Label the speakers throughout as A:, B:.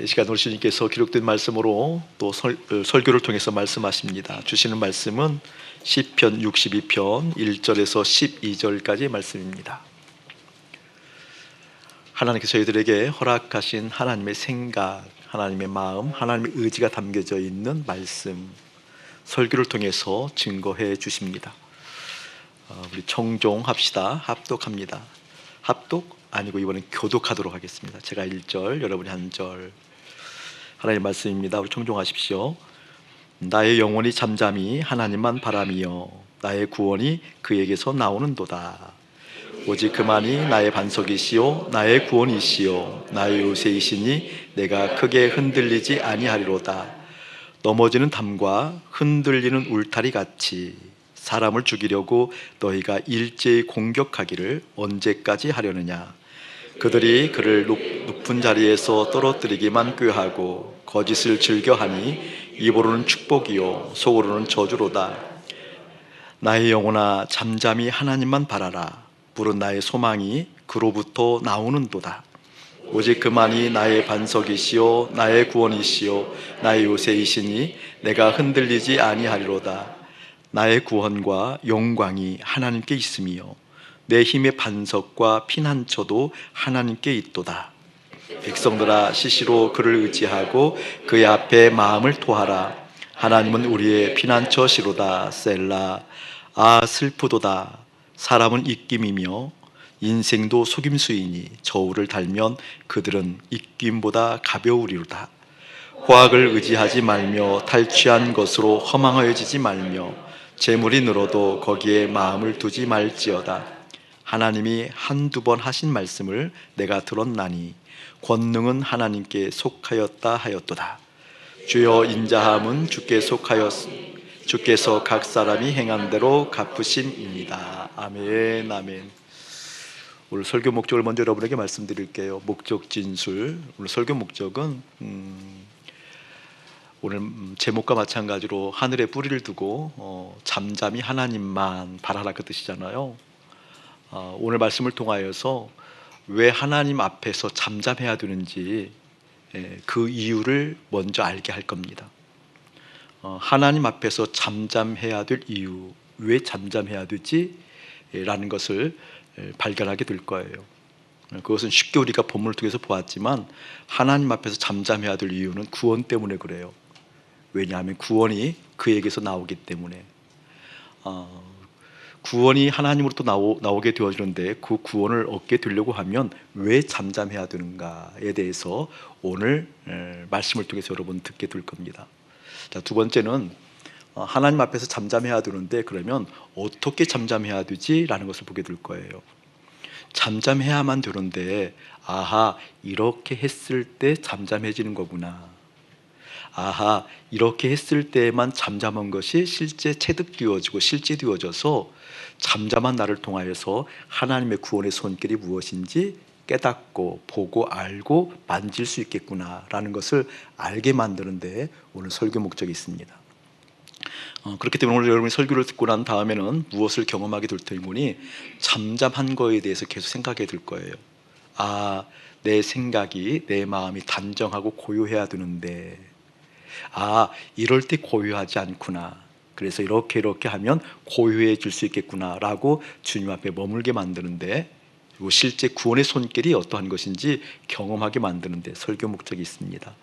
A: 이 시간 우리 주님께서 기록된 말씀으로 또 설교를 통해서 말씀하십니다. 주시는 말씀은 시편 62편 1절에서 12절까지의 말씀입니다. 하나님께서 저희들에게 허락하신 하나님의 생각, 하나님의 마음, 하나님의 의지가 담겨져 있는 말씀, 설교를 통해서 증거해 주십니다. 우리 청종합시다. 합독합니다. 합독 아니고 이번엔 교독하도록 하겠습니다. 제가 1절, 여러분이 한 절. 하나님의 말씀입니다. 우리 청종하십시오. 나의 영혼이 잠잠히 하나님만 바라며 나의 구원이 그에게서 나오는도다. 오직 그만이 나의 반석이시요 나의 구원이시요 나의 요새이시니 내가 크게 흔들리지 아니하리로다. 넘어지는 담과 흔들리는 울타리 같이 사람을 죽이려고 너희가 일제히 공격하기를 언제까지 하려느냐. 그들이 그를 높은 자리에서 떨어뜨리기만 꾀하고 거짓을 즐겨하니 입으로는 축복이요 속으로는 저주로다. 나의 영혼아 잠잠히 하나님만 바라라. 부른 나의 소망이 그로부터 나오는도다. 오직 그만이 나의 반석이시요 나의 구원이시요 나의 요새이시니 내가 흔들리지 아니하리로다. 나의 구원과 영광이 하나님께 있으며 내 힘의 반석과 피난처도 하나님께 있도다. 백성들아 시시로 그를 의지하고 그의 앞에 마음을 토하라. 하나님은 우리의 피난처시로다. 셀라. 아 슬프도다. 사람은 입김이며 인생도 속임수이니 저울을 달면 그들은 입김보다 가벼우리로다. 호학을 의지하지 말며 탈취한 것으로 허망하여지지 말며 재물이 늘어도 거기에 마음을 두지 말지어다. 하나님이 한두 번 하신 말씀을 내가 들었나니 권능은 하나님께 속하였다 하였도다. 주여 인자함은 주께 속하였으니 주께서 각 사람이 행한 대로 갚으심입니다. 아멘. 아멘. 오늘 설교 목적을 먼저 여러분에게 말씀드릴게요. 목적 진술. 오늘 설교 목적은 오늘 제목과 마찬가지로 하늘에 뿌리를 두고 잠잠히 하나님만 바라라 그 뜻이잖아요. 오늘 말씀을 통하여서 왜 하나님 앞에서 잠잠해야 되는지 그 이유를 먼저 알게 할 겁니다. 하나님 앞에서 잠잠해야 될 이유, 왜 잠잠해야 되지? 라는 것을 발견하게 될 거예요. 그것은 쉽게 우리가 본문을 통해서 보았지만 하나님 앞에서 잠잠해야 될 이유는 구원 때문에 그래요. 왜냐하면 구원이 그에게서 나오기 때문에. 구원이 하나님으로부터 나오게 되어지는데 그 구원을 얻게 되려고 하면 왜 잠잠해야 되는가에 대해서 오늘 말씀을 통해서 여러분 듣게 될 겁니다. 자, 두 번째는 하나님 앞에서 잠잠해야 되는데 그러면 어떻게 잠잠해야 되지? 라는 것을 보게 될 거예요. 잠잠해야만 되는데 아하 이렇게 했을 때 잠잠해지는 거구나. 아하 이렇게 했을 때만 잠잠한 것이 실제 체득되어지고 실제되어져서 잠잠한 나를 통하여서 하나님의 구원의 손길이 무엇인지 깨닫고 보고 알고 만질 수 있겠구나라는 것을 알게 만드는 데 오늘 설교 목적이 있습니다. 그렇기 때문에 오늘 여러분이 설교를 듣고 난 다음에는 무엇을 경험하게 될 테니 잠잠한 거에 대해서 계속 생각하게 될 거예요. 아, 내 생각이 내 마음이 단정하고 고요해야 되는데 아, 이럴 때 고요하지 않구나. 그래서 이렇게 하면 고요해질 수 있겠구나 라고 주님 앞에 머물게 만드는데 그리고 실제 구원의 손길이 어떠한 것인지 경험하게 만드는데 설교 목적이 있습니다.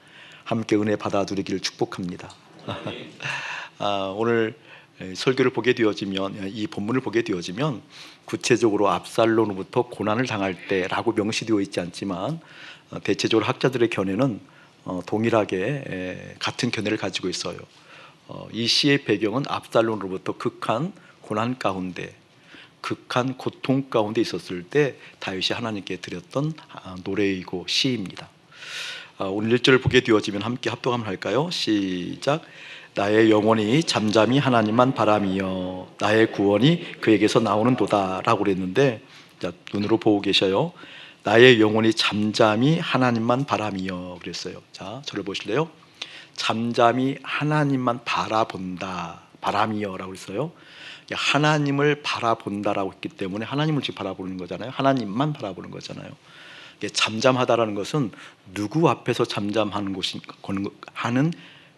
A: 함께 은혜 받아들이기를 축복합니다. 오늘 설교를 보게 되어지면 이 본문을 보게 되어지면 구체적으로 압살롬으로부터 고난을 당할 때라고 명시되어 있지 않지만 대체적으로 학자들의 견해는 동일하게 같은 견해를 가지고 있어요. 이 시의 배경은 압살롬으로부터 극한 고난 가운데 극한 고통 가운데 있었을 때 다윗이 하나님께 드렸던 노래이고 시입니다. 오늘 1절을 보게 되어지면 함께 합독하면 할까요? 시작. 나의 영혼이 잠잠히 하나님만 바라며 나의 구원이 그에게서 나오는도다 라고 그랬는데 자, 눈으로 보고 계셔요. 나의 영혼이 잠잠히 하나님만 바라며 그랬어요. 자, 저를 보실래요? 잠잠히 하나님만 바라본다. 바라며 라고 했어요. 하나님을 바라본다라고 했기 때문에 하나님을 지금 바라보는 거잖아요. 하나님만 바라보는 거잖아요. 잠잠하다라는 것은 누구 앞에서 잠잠하는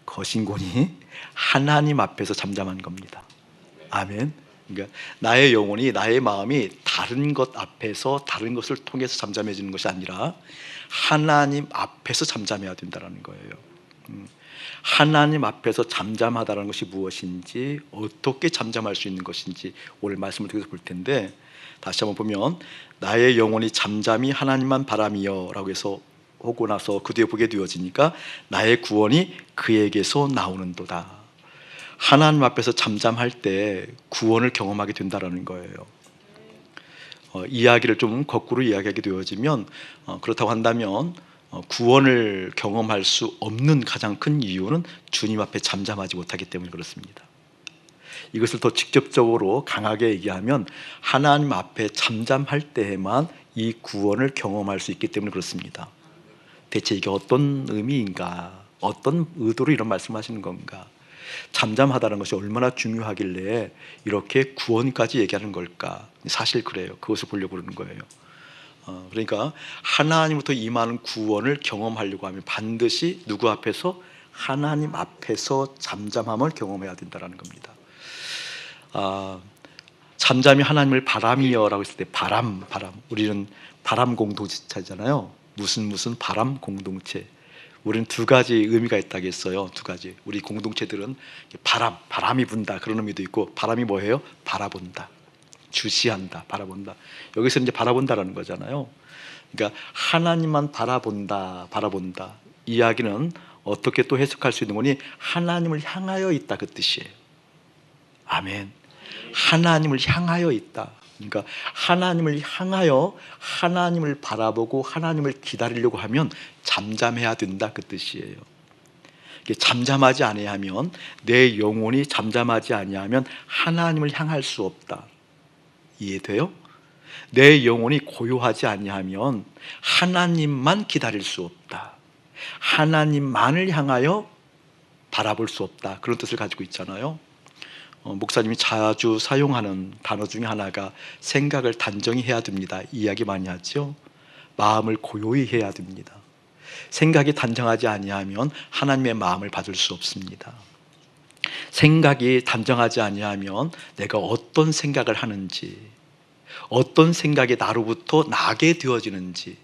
A: 것인고니 하나님 앞에서 잠잠한 겁니다. 아멘. 그러니까 나의 영혼이, 나의 마음이 다른 것 앞에서, 다른 것을 통해서 잠잠해지는 것이 아니라 하나님 앞에서 잠잠해야 된다는 거예요. 하나님 앞에서 잠잠하다는 것이 무엇인지, 어떻게 잠잠할 수 있는 것인지 오늘 말씀을 통해서 볼 텐데, 다시 한번 보면 나의 영혼이 잠잠히 하나님만 바라미여 라고 해서 오고 나서 그 뒤에 보게 되어지니까 나의 구원이 그에게서 나오는도다. 하나님 앞에서 잠잠할 때 구원을 경험하게 된다는 거예요. 이야기를 좀 거꾸로 이야기하게 되어지면, 그렇다고 한다면 구원을 경험할 수 없는 가장 큰 이유는 주님 앞에 잠잠하지 못하기 때문에 그렇습니다. 이것을 더 직접적으로 강하게 얘기하면 하나님 앞에 잠잠할 때에만 이 구원을 경험할 수 있기 때문에 그렇습니다. 대체 이게 어떤 의미인가? 어떤 의도로 이런 말씀하시는 건가? 잠잠하다는 것이 얼마나 중요하길래 이렇게 구원까지 얘기하는 걸까? 사실 그래요. 그것을 보려고 그러는 거예요. 그러니까 하나님부터 임하는 구원을 경험하려고 하면 반드시 누구 앞에서? 하나님 앞에서 잠잠함을 경험해야 된다는 겁니다. 잠잠히 하나님을 바람이여라고 했을 때 바람, 우리는 바람 공동체잖아요. 무슨 바람 공동체. 우리는 두 가지 의미가 있다겠어요. 두 가지. 우리 공동체들은 바람이 분다 그런 의미도 있고, 바람이 뭐예요? 바라본다, 주시한다, 바라본다. 여기서 이제 바라본다라는 거잖아요. 그러니까 하나님만 바라본다. 이야기는 어떻게 또 해석할 수 있는 거니? 하나님을 향하여 있다 그 뜻이에요. 아멘. 하나님을 향하여 있다. 그러니까 하나님을 향하여 하나님을 바라보고 하나님을 기다리려고 하면 잠잠해야 된다 그 뜻이에요. 잠잠하지 아니하면, 내 영혼이 잠잠하지 아니하면 하나님을 향할 수 없다. 이해돼요? 내 영혼이 고요하지 아니하면 하나님만 기다릴 수 없다. 하나님만을 향하여 바라볼 수 없다. 그런 뜻을 가지고 있잖아요. 목사님이 자주 사용하는 단어 중에 하나가 생각을 단정히 해야 됩니다. 이야기 많이 하죠. 마음을 고요히 해야 됩니다. 생각이 단정하지 아니하면 하나님의 마음을 받을 수 없습니다. 생각이 단정하지 아니하면 내가 어떤 생각을 하는지, 어떤 생각이 나로부터 나게 되어지는지,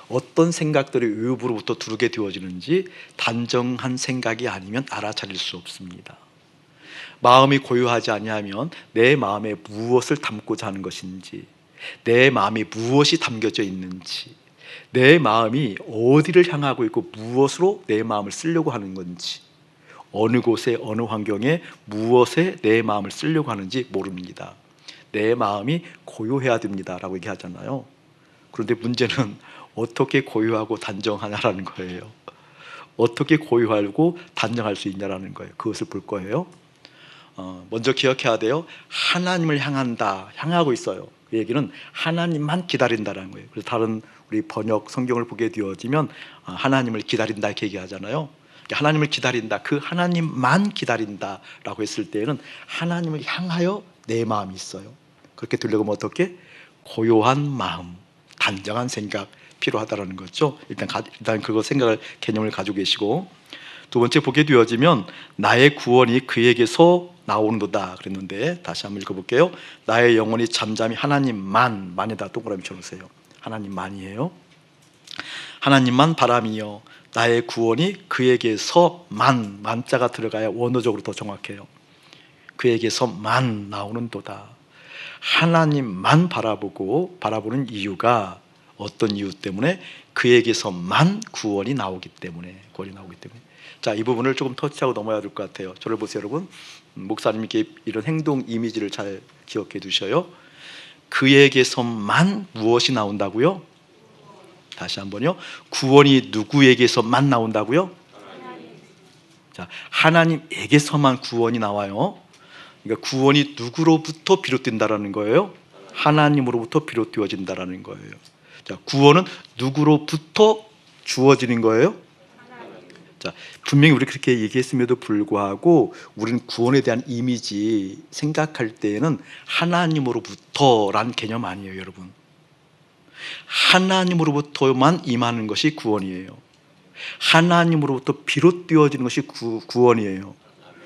A: 어떤 생각들이 외부로부터 들어오게 되어지는지 단정한 생각이 아니면 알아차릴 수 없습니다. 마음이 고요하지 아니하면 내 마음에 무엇을 담고자 하는 것인지, 내 마음에 무엇이 담겨져 있는지, 내 마음이 어디를 향하고 있고 무엇으로 내 마음을 쓰려고 하는 건지, 어느 곳에 어느 환경에 무엇에 내 마음을 쓰려고 하는지 모릅니다. 내 마음이 고요해야 됩니다 라고 얘기하잖아요. 그런데 문제는 어떻게 고요하고 단정하냐라는 거예요. 어떻게 고요하고 단정할 수 있냐라는 거예요. 그것을 볼 거예요. 먼저 기억해야 돼요. 하나님을 향하고 있어요. 그 얘기는 하나님만 기다린다는 거예요. 그래서 다른 우리 번역 성경을 보게 되어지면 하나님을 기다린다 이렇게 얘기하잖아요. 하나님을 기다린다, 그 하나님만 기다린다라고 했을 때에는 하나님을 향하여 내 마음이 있어요. 그렇게 되려면 어떻게? 고요한 마음, 단정한 생각 필요하다라는 거죠. 일단 그거 생각을, 개념을 가지고 계시고, 두 번째 보게 되어지면 나의 구원이 그에게서 나오는도다 그랬는데, 다시 한번 읽어볼게요. 나의 영혼이 잠잠히 하나님만에다 동그라미 쳐놓으세요. 하나님만이에요. 하나님만 바람이요, 나의 구원이 그에게서만, 만자가 들어가야 원어적으로 더 정확해요. 그에게서만 나오는도다. 하나님만 바라보는 이유가 어떤 이유 때문에? 그에게서만 구원이 나오기 때문에. 자, 이 부분을 조금 터치하고 넘어야 될 것 같아요. 저를 보세요, 여러분. 목사님이 이런 행동 이미지를 잘 기억해 두셔요. 그에게서만 무엇이 나온다고요? 다시 한번요. 구원이 누구에게서만 나온다고요? 자, 하나님에게서만 구원이 나와요. 그러니까 구원이 누구로부터 비롯된다라는 거예요? 하나님으로부터 비롯되어진다라는 거예요. 자, 구원은 누구로부터 주어지는 거예요? 자, 분명히 우리 그렇게 얘기했음에도 불구하고 우리는 구원에 대한 이미지 생각할 때에는 하나님으로부터란 개념 아니에요, 여러분. 하나님으로부터만 임하는 것이 구원이에요. 하나님으로부터 비롯되어지는 것이 구원이에요.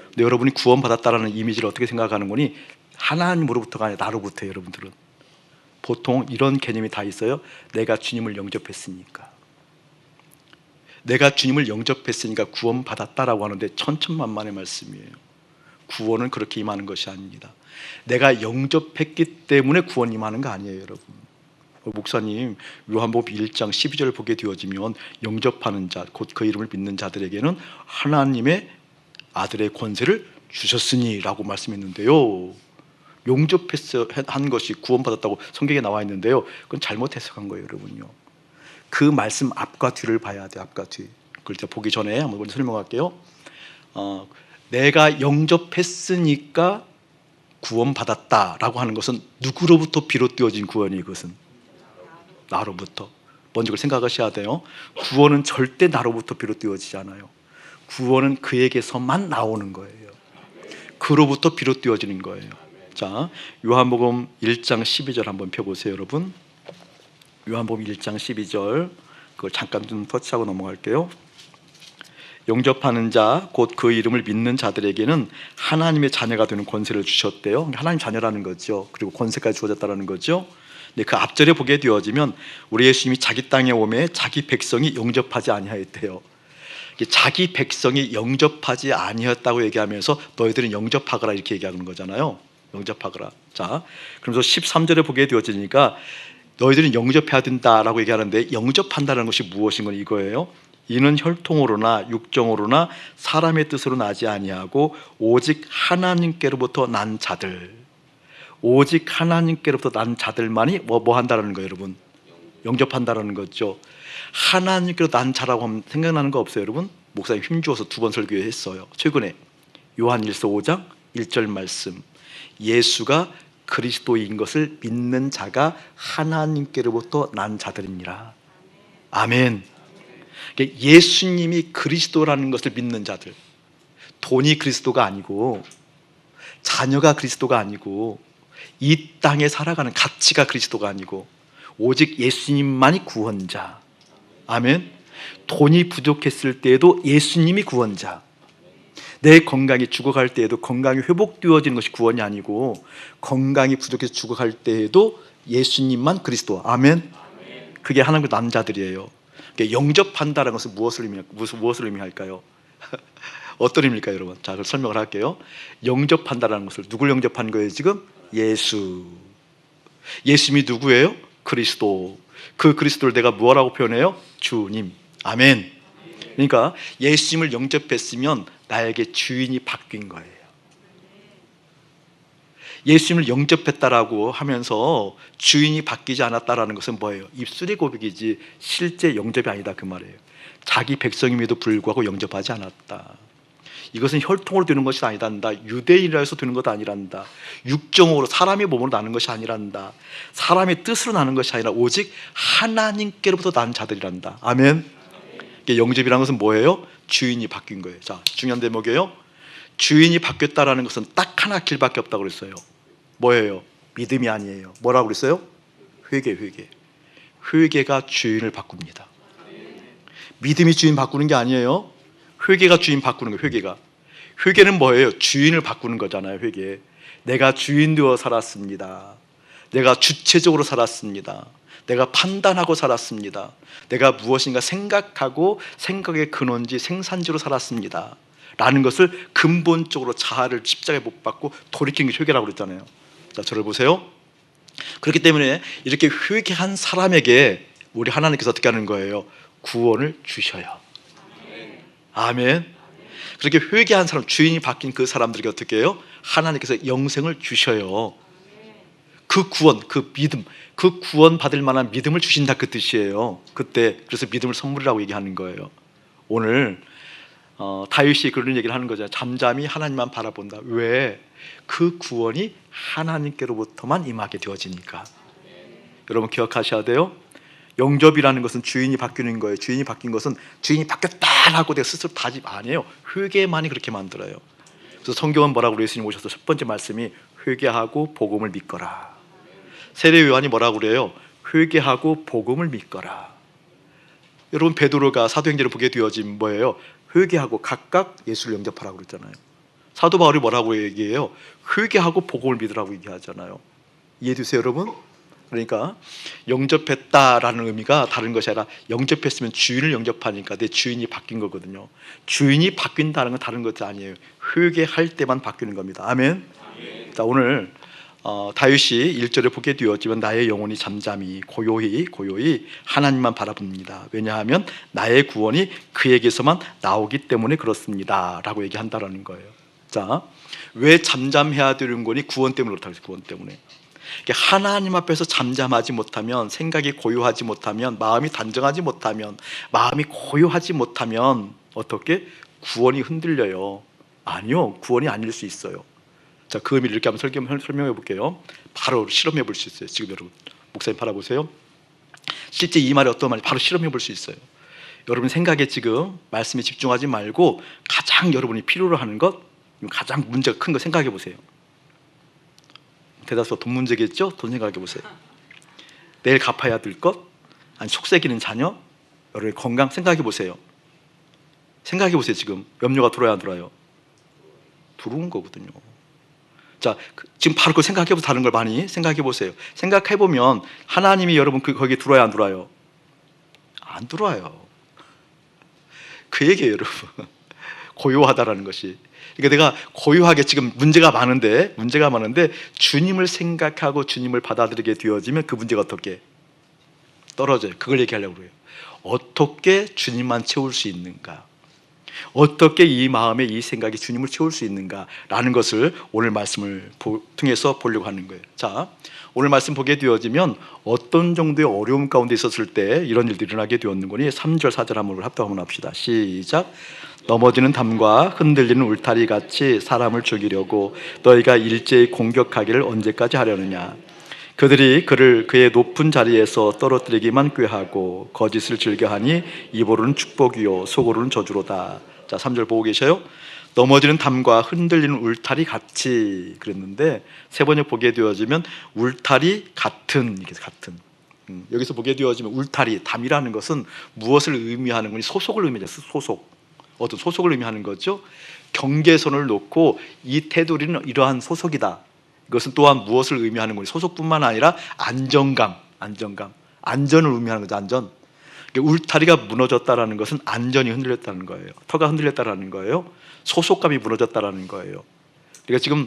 A: 근데 여러분이 구원받았다라는 이미지를 어떻게 생각하는 거니? 하나님으로부터가 아니라 나로부터예요. 여러분들은 보통 이런 개념이 다 있어요. 내가 주님을 영접했으니까, 내가 주님을 영접했으니까 구원받았다라고 하는데 천천만만의 말씀이에요. 구원은 그렇게 임하는 것이 아닙니다. 내가 영접했기 때문에 구원 임하는 거 아니에요. 여러분, 목사님, 요한복음 1장 12절을 보게 되어지면 영접하는 자, 곧 그 이름을 믿는 자들에게는 하나님의 아들의 권세를 주셨으니 라고 말씀했는데요, 용접한 것이 구원받았다고 성경에 나와 있는데요, 그건 잘못 해석한 거예요. 여러분요, 그 말씀 앞과 뒤를 봐야 돼요. 앞과 뒤. 그걸 제가 보기 전에 한번 설명할게요. 내가 영접했으니까 구원받았다라고 하는 것은 누구로부터 비롯되어진 구원이? 그것은 나로부터. 먼저 그걸 생각하셔야 돼요. 구원은 절대 나로부터 비롯되어지지 않아요. 구원은 그에게서만 나오는 거예요. 그로부터 비롯되어지는 거예요. 자, 요한복음 1장 12절 한번 펴보세요. 여러분, 요한복음 1장 12절, 그걸 잠깐 좀 터치하고 넘어갈게요. 영접하는 자, 곧 그 이름을 믿는 자들에게는 하나님의 자녀가 되는 권세를 주셨대요. 하나님 자녀라는 거죠. 그리고 권세까지 주어졌다는 거죠. 근데 그 앞절에 보게 되어지면 우리 예수님이 자기 땅에 오매 자기 백성이 영접하지 아니하였대요. 자기 백성이 영접하지 아니었다고 얘기하면서 너희들은 영접하거라 이렇게 얘기하는 거잖아요. 영접하거라. 자, 그러면서 13절에 보게 되어지니까 너희들은 영접해야 된다라고 얘기하는데, 영접한다는 것이 무엇인 건 이거예요. 이는 혈통으로나 육정으로나 사람의 뜻으로 나지 아니하고 오직 하나님께로부터 난 자들, 오직 하나님께로부터 난 자들만이 뭐 한다라는 거예요. 여러분, 영접한다라는 거죠. 하나님께로 난 자라고 하면 생각나는 거 없어요? 여러분, 목사님 힘주어서 2번 설교했어요. 최근에 요한일서 5장 1절 말씀, 예수가 그리스도인 것을 믿는 자가 하나님께로부터 난 자들입니다. 아멘. 예수님이 그리스도라는 것을 믿는 자들, 돈이 그리스도가 아니고, 자녀가 그리스도가 아니고, 이 땅에 살아가는 가치가 그리스도가 아니고, 오직 예수님만이 구원자. 아멘. 돈이 부족했을 때에도 예수님이 구원자. 내 건강이 죽어갈 때에도 건강이 회복되어지는 것이 구원이 아니고, 건강이 부족해서 죽어갈 때에도 예수님만 그리스도. 아멘. 그게 하나님의 남자들이에요. 영접한다는 것은 무엇을 의미할까요? 어떤 의미일까요, 여러분? 자, 그걸 설명을 할게요. 영접한다는 것을, 누굴 영접한 거예요 지금? 예수. 예수님이 누구예요? 그리스도. 그 그리스도를 내가 뭐라고 표현해요? 주님. 아멘. 그러니까 예수님을 영접했으면 나에게 주인이 바뀐 거예요. 예수님을 영접했다라고 하면서 주인이 바뀌지 않았다라는 것은 뭐예요? 입술의 고백이지 실제 영접이 아니다, 그 말이에요. 자기 백성임에도 불구하고 영접하지 않았다. 이것은 혈통으로 되는 것이 아니란다. 유대인이라 해서 되는 것도 아니란다. 육정으로 사람의 몸으로 나는 것이 아니란다. 사람의 뜻으로 나는 것이 아니라 오직 하나님께로부터 난 자들이란다. 아멘. 영접이라는 것은 뭐예요? 주인이 바뀐 거예요. 자, 중요한 대목이에요. 주인이 바뀌었다라는 것은 딱 하나 길밖에 없다고 그랬어요. 뭐예요? 믿음이 아니에요. 뭐라고 그랬어요? 회개. 회개가 주인을 바꿉니다. 믿음이 주인 바꾸는 게 아니에요. 회개가 주인 바꾸는 거예요. 회개는 뭐예요? 주인을 바꾸는 거잖아요. 회개. 내가 주인 되어 살았습니다. 내가 주체적으로 살았습니다. 내가 판단하고 살았습니다. 내가 무엇인가 생각하고 생각의 근원지 생산지로 살았습니다 라는 것을 근본적으로 자아를 십자가에 못 박고 돌이킨 게 회개라고 그랬잖아요. 자, 저를 보세요. 그렇기 때문에 이렇게 회개한 사람에게 우리 하나님께서 어떻게 하는 거예요? 구원을 주셔요. 아멘. 그렇게 회개한 사람, 주인이 바뀐 그 사람들에게 어떻게 해요? 하나님께서 영생을 주셔요. 그 구원, 그 믿음, 그 구원 받을 만한 믿음을 주신다, 그 뜻이에요. 그때 그래서 믿음을 선물이라고 얘기하는 거예요. 오늘 다윗이 그런 얘기를 하는 거잖아요. 잠잠히 하나님만 바라본다. 왜? 그 구원이 하나님께로부터만 임하게 되어지니까. 여러분 기억하셔야 돼요. 영접이라는 것은 주인이 바뀌는 거예요. 주인이 바뀐 것은 주인이 바뀌었다 하고 내가 스스로 다짐 아니에요. 회개만이 그렇게 만들어요. 그래서 성경은 뭐라고 그래요? 예수님 오셔서 첫 번째 말씀이 회개하고 복음을 믿거라. 세례 요한이 뭐라고 그래요? 회개하고 복음을 믿거라. 여러분 베드로가 사도행전을 보게 되어진 뭐예요? 회개하고 각각 예수를 영접하라고 그랬잖아요. 사도 바울이 뭐라고 얘기해요? 회개하고 복음을 믿으라고 얘기하잖아요. 이해되세요 여러분? 그러니까 영접했다라는 의미가 다른 것이 아니라 영접했으면 주인을 영접하니까 내 주인이 바뀐 거거든요. 주인이 바뀐다는 건 다른 것이 아니에요. 회개할 때만 바뀌는 겁니다. 아멘. 자, 오늘 다윗이 1절에 보게 되었지만 나의 영혼이 잠잠히 고요히 하나님만 바라봅니다. 왜냐하면 나의 구원이 그에게서만 나오기 때문에 그렇습니다 라고 얘기한다라는 거예요. 자, 왜 잠잠해야 되는 거니? 구원 때문에 그렇다고 했어요. 구원 때문에. 하나님 앞에서 잠잠하지 못하면, 생각이 고요하지 못하면, 마음이 단정하지 못하면, 마음이 고요하지 못하면 어떻게? 구원이 흔들려요. 아니요, 구원이 아닐 수 있어요. 자, 그 의미를 이렇게 한번 설명해 볼게요. 바로 실험해 볼 수 있어요. 지금 여러분 목사님 바라보세요. 실제 이 말이 어떤 말인지 바로 실험해 볼 수 있어요. 여러분 생각에 지금 말씀에 집중하지 말고 가장 여러분이 필요로 하는 것, 가장 문제가 큰 거 생각해 보세요. 대다수 돈 문제겠죠? 돈 생각해 보세요. 내일 갚아야 될 것, 아니 속삭이는 자녀, 여러분의 건강 생각해 보세요. 생각해 보세요. 지금 염려가 들어야 안 들어요? 들어온 거거든요. 자, 지금 바로 그 생각해보세요. 다른 걸 많이 생각해보세요. 생각해보면 하나님이 여러분 거기에 들어와야 안 들어와요? 안 들어와요. 그 얘기예요 여러분. 고요하다라는 것이. 그러니까 내가 고요하게 지금 문제가 많은데 주님을 생각하고 주님을 받아들이게 되어지면 그 문제가 어떻게 떨어져요. 그걸 얘기하려고 그래요. 어떻게 주님만 채울 수 있는가, 어떻게 이 마음에 이 생각이 주님을 채울 수 있는가라는 것을 오늘 말씀을 통해서 보려고 하는 거예요. 자, 오늘 말씀 보게 되어지면 어떤 정도의 어려움 가운데 있었을 때 이런 일들이 일어나게 되었는거니 3절 4절 한번 합독 한번 합시다. 시작. 넘어지는 담과 흔들리는 울타리 같이 사람을 죽이려고 너희가 일제히 공격하기를 언제까지 하려느냐. 그들이 그를 그의 높은 자리에서 떨어뜨리기만 꾀하고 거짓을 즐겨하니 입으로는 축복이요 속으로는 저주로다. 자, 3절 보고 계셔요? 넘어지는 담과 흔들리는 울타리 같이 그랬는데 세 번째 보게 되어지면 울타리 같은, 이게 같은. 여기서 보게 되어지면 울타리, 담이라는 것은 무엇을 의미하는 거니? 소속을 의미하죠. 소속. 어떤 소속을 의미하는 거죠? 경계선을 놓고 이 테두리는 이러한 소속이다. 이것은 또한 무엇을 의미하는 거니? 소속뿐만 아니라 안정감, 안전을 의미하는 거죠. 안전. 울타리가 무너졌다라는 것은 안전이 흔들렸다는 거예요. 터가 흔들렸다라는 거예요. 소속감이 무너졌다라는 거예요. 그러니까 지금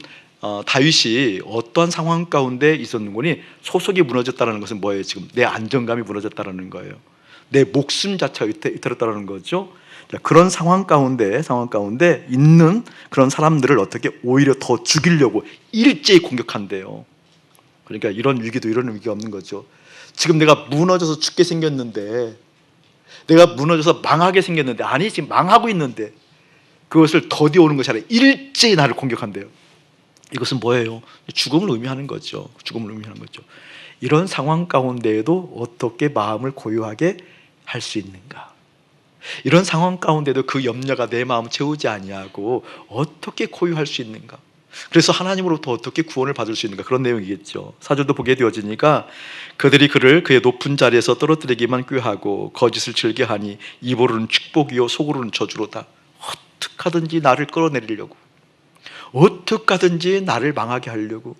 A: 다윗이 어떠한 상황 가운데 있었는 거니? 소속이 무너졌다는 것은 뭐예요? 지금 내 안정감이 무너졌다라는 거예요. 내 목숨 자체가 위태롭다라는 거죠. 그런 상황 가운데 있는 그런 사람들을 어떻게 오히려 더 죽이려고 일제히 공격한대요. 그러니까 이런 위기도 이런 위기가 없는 거죠. 지금 내가 무너져서 죽게 생겼는데, 내가 무너져서 망하게 생겼는데, 아니 지금 망하고 있는데 그것을 더디오는 것이 아니라 일제히 나를 공격한대요. 이것은 뭐예요? 죽음을 의미하는 거죠. 죽음을 의미하는 거죠. 이런 상황 가운데에도 어떻게 마음을 고요하게 할 수 있는가? 이런 상황 가운데도 그 염려가 내 마음을 채우지 아니하고 어떻게 고요할 수 있는가? 그래서 하나님으로부터 어떻게 구원을 받을 수 있는가? 그런 내용이겠죠. 4절도 보게 되어지니까 그들이 그를 그의 높은 자리에서 떨어뜨리기만 꾀하고 거짓을 즐겨하니 입으로는 축복이요 속으로는 저주로다. 어떻게 하든지 나를 끌어내리려고, 어떻게 하든지 나를 망하게 하려고,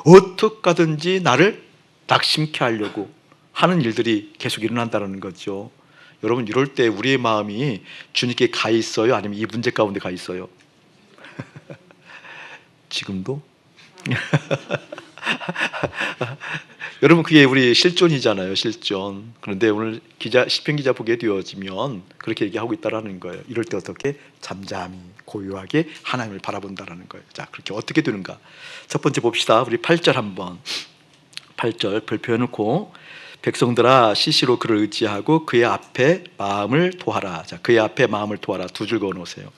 A: 어떻게 하든지 나를 낙심케 하려고 하는 일들이 계속 일어난다는 거죠. 여러분, 이럴 때 우리의 마음이 주님께 가 있어요? 아니면 이 문제 가운데 가 있어요? 지금도? 여러분, 그게 우리 실존이잖아요. 실존. 그런데 오늘 시편 기자 보게 되어지면 그렇게 얘기하고 있다는 거예요. 이럴 때 어떻게? 잠잠히 고요하게 하나님을 바라본다는 거예요. 자, 그렇게 어떻게 되는가? 첫 번째 봅시다. 우리 8절 한번. 8절 별표해놓고 백성들아 시시로 그를 의지하고 그의 앞에 마음을 토하라. 자, 그의 앞에 마음을 토하라. 두 줄 그어놓으세요.